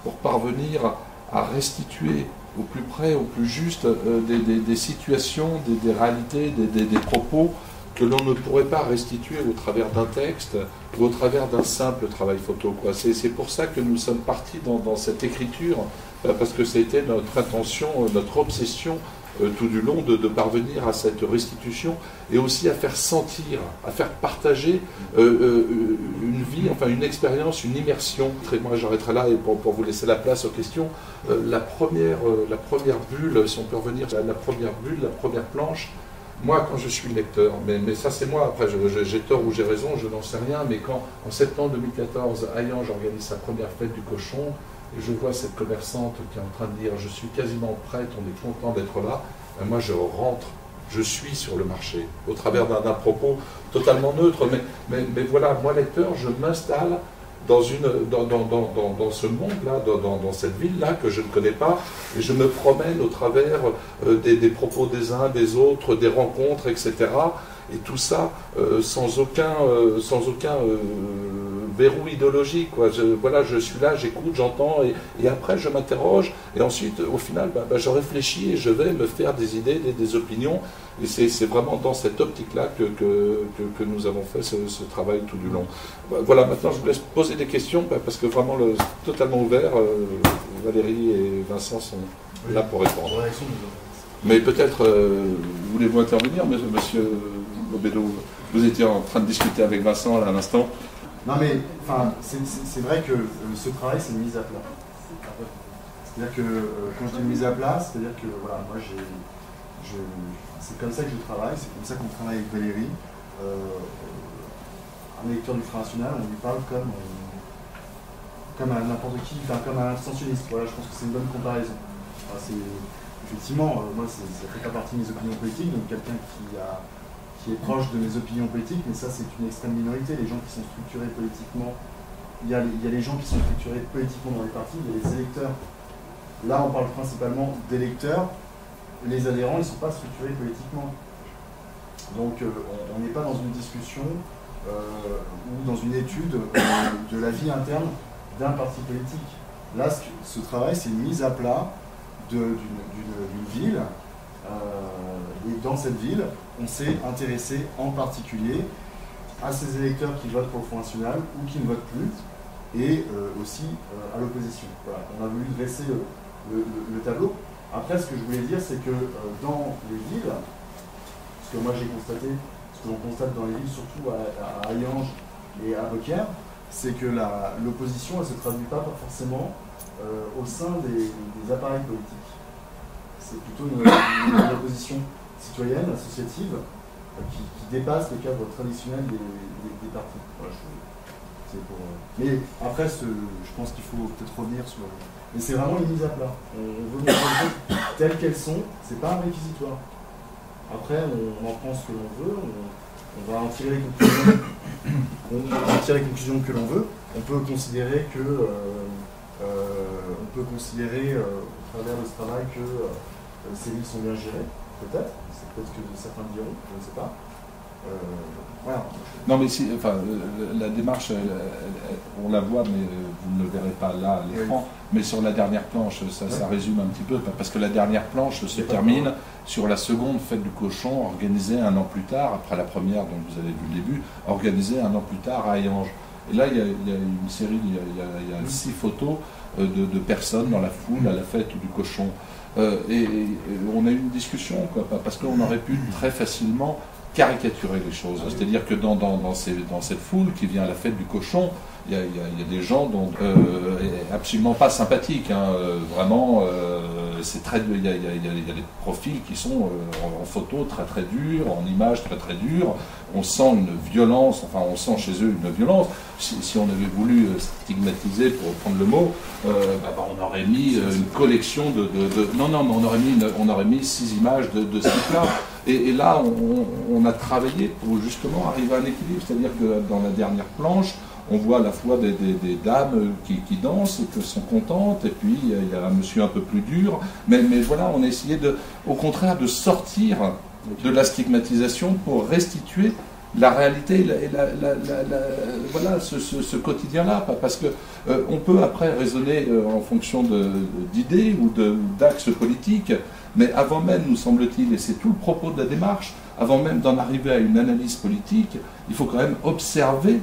pour parvenir à restituer au plus près, au plus juste des situations, des réalités, des propos que l'on ne pourrait pas restituer au travers d'un texte ou au travers d'un simple travail photo. C'est pour ça que nous sommes partis dans cette écriture, parce que c'était notre intention, notre obsession tout du long, de parvenir à cette restitution et aussi à faire sentir, à faire partager une vie, enfin une expérience, une immersion. Et moi j'arrêterai là et pour vous laisser la place aux questions. La première bulle, si on peut revenir à la première bulle, la première planche, moi quand je suis lecteur, mais ça c'est moi, après j'ai tort ou j'ai raison, je n'en sais rien, mais quand en septembre 2014, Hayange organise sa première fête du cochon, et je vois cette commerçante qui est en train de dire « je suis quasiment prête, on est content d'être là », moi je rentre, je suis sur le marché, au travers d'un propos totalement neutre, mais voilà, moi lecteur, je m'installe dans ce monde-là, dans cette ville-là que je ne connais pas, et je me promène au travers des propos des uns, des autres, des rencontres, etc. Et tout ça sans aucun verrou idéologique, quoi. Voilà, je suis là, j'écoute, j'entends, et après je m'interroge, et ensuite, au final, je réfléchis et je vais me faire des idées, des opinions, et c'est vraiment dans cette optique-là que nous avons fait ce travail tout du long. Voilà, maintenant je vous laisse poser des questions, parce que vraiment, totalement ouvert, Valérie et Vincent sont là pour répondre. Mais peut-être, voulez-vous intervenir, monsieur Obédo? Vous étiez en train de discuter avec Vincent là, à l'instant. Non mais, enfin, c'est vrai que ce travail, c'est une mise à plat. C'est-à-dire que, quand je dis une mise à plat, c'est-à-dire que, voilà, moi c'est comme ça que je travaille, c'est comme ça qu'on travaille avec Valérie. Un lecteur du Front National, on lui parle comme à n'importe qui, enfin, comme à un abstentionniste. Voilà, je pense que c'est une bonne comparaison. Enfin, effectivement, moi, ça ne fait pas partie de mes opinions politiques, donc quelqu'un qui est proche de mes opinions politiques, mais ça, c'est une extrême minorité. Les gens qui sont structurés politiquement, il y a les gens qui sont structurés politiquement dans les partis, il y a les électeurs. Là, on parle principalement d'électeurs. Les adhérents, ils ne sont pas structurés politiquement. Donc, on n'est pas dans une discussion ou dans une étude de la vie interne d'un parti politique. Là, ce travail, c'est une mise à plat d'une ville, et dans cette ville, on s'est intéressé en particulier à ces électeurs qui votent pour le Front National ou qui ne votent plus, et aussi à l'opposition. Voilà. On a voulu dresser le tableau. Après, ce que je voulais dire, c'est que dans les villes, ce que moi j'ai constaté, ce que l'on constate dans les villes, surtout à Hayange et à Beaucaire, c'est que l'opposition, elle ne se traduit pas forcément au sein des appareils politiques. C'est plutôt une opposition citoyenne, associative, qui dépasse le cadre traditionnel des partis. Voilà, mais après, je pense qu'il faut peut-être revenir sur... Mais c'est vraiment une mise à plat. On veut montrer les choses telles qu'elles sont, c'est pas un réquisitoire. Après, on en prend ce que l'on veut, on va en tirer les conclusions, que l'on veut. On peut considérer que... on peut considérer au travers de ce travail que ces villes sont bien gérées, peut-être. C'est peut-être que certains diront, je ne sais pas. Voilà. Non, mais si, enfin, la démarche, on la voit, mais vous ne le verrez pas là à l'écran. Oui. Mais sur la dernière planche, ça résume un petit peu, parce que la dernière planche se termine sur la seconde fête du cochon, organisée un an plus tard, après la première dont vous avez vu le début, organisée un an plus tard à Hayange. Et là, il y a une série, il y a 6 photos de personnes dans la foule à la fête du cochon. Et on a eu une discussion, quoi, parce qu'on aurait pu très facilement caricaturer les choses. C'est-à-dire que dans cette foule qui vient à la fête du cochon, il y a des gens absolument pas sympathiques, hein, vraiment, c'est très, il y a des profils qui sont en photo très très durs, en images très très dures. On sent une violence, enfin on sent chez eux une violence. Si on avait voulu stigmatiser, pour reprendre le mot, on aurait mis une collection non, mais on aurait mis 6 images de ce type-là. Et là, on a travaillé pour justement arriver à un équilibre, c'est-à-dire que dans la dernière planche, on voit à la fois des dames qui dansent et qui sont contentes, et puis il y a un monsieur un peu plus dur, mais voilà, on a essayé au contraire de sortir de la stigmatisation pour restituer la réalité, voilà, ce quotidien-là, parce que on peut après raisonner en fonction d'idées ou d'axes politiques, mais avant même, nous semble-t-il, et c'est tout le propos de la démarche, avant même d'en arriver à une analyse politique, il faut quand même observer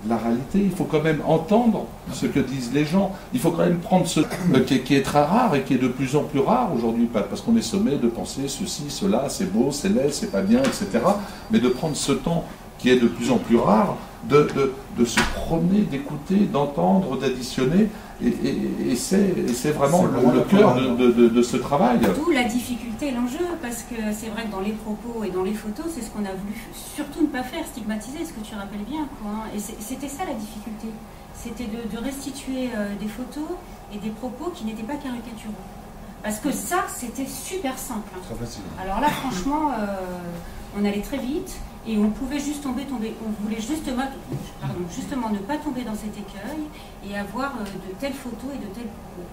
la réalité. Il faut quand même entendre ce que disent les gens. Il faut quand même prendre ce qui est très rare et qui est de plus en plus rare aujourd'hui, parce qu'on est sommé de penser ceci, cela, c'est beau, c'est laid, c'est pas bien, etc. Mais de prendre ce temps qui est de plus en plus rare, de se promener, d'écouter, d'entendre, d'additionner. Et c'est vraiment le cœur de ce travail. D'où la difficulté et l'enjeu, parce que c'est vrai que dans les propos et dans les photos, c'est ce qu'on a voulu surtout ne pas faire, stigmatiser, ce que tu rappelles bien, quoi. Et c'était ça la difficulté, c'était de restituer des photos et des propos qui n'étaient pas caricaturaux. Parce que ça, c'était super simple. Très facile. Alors là, franchement, on allait très vite. Et on pouvait juste tomber. On voulait justement ne pas tomber dans cet écueil et avoir de telles photos et de tels propos.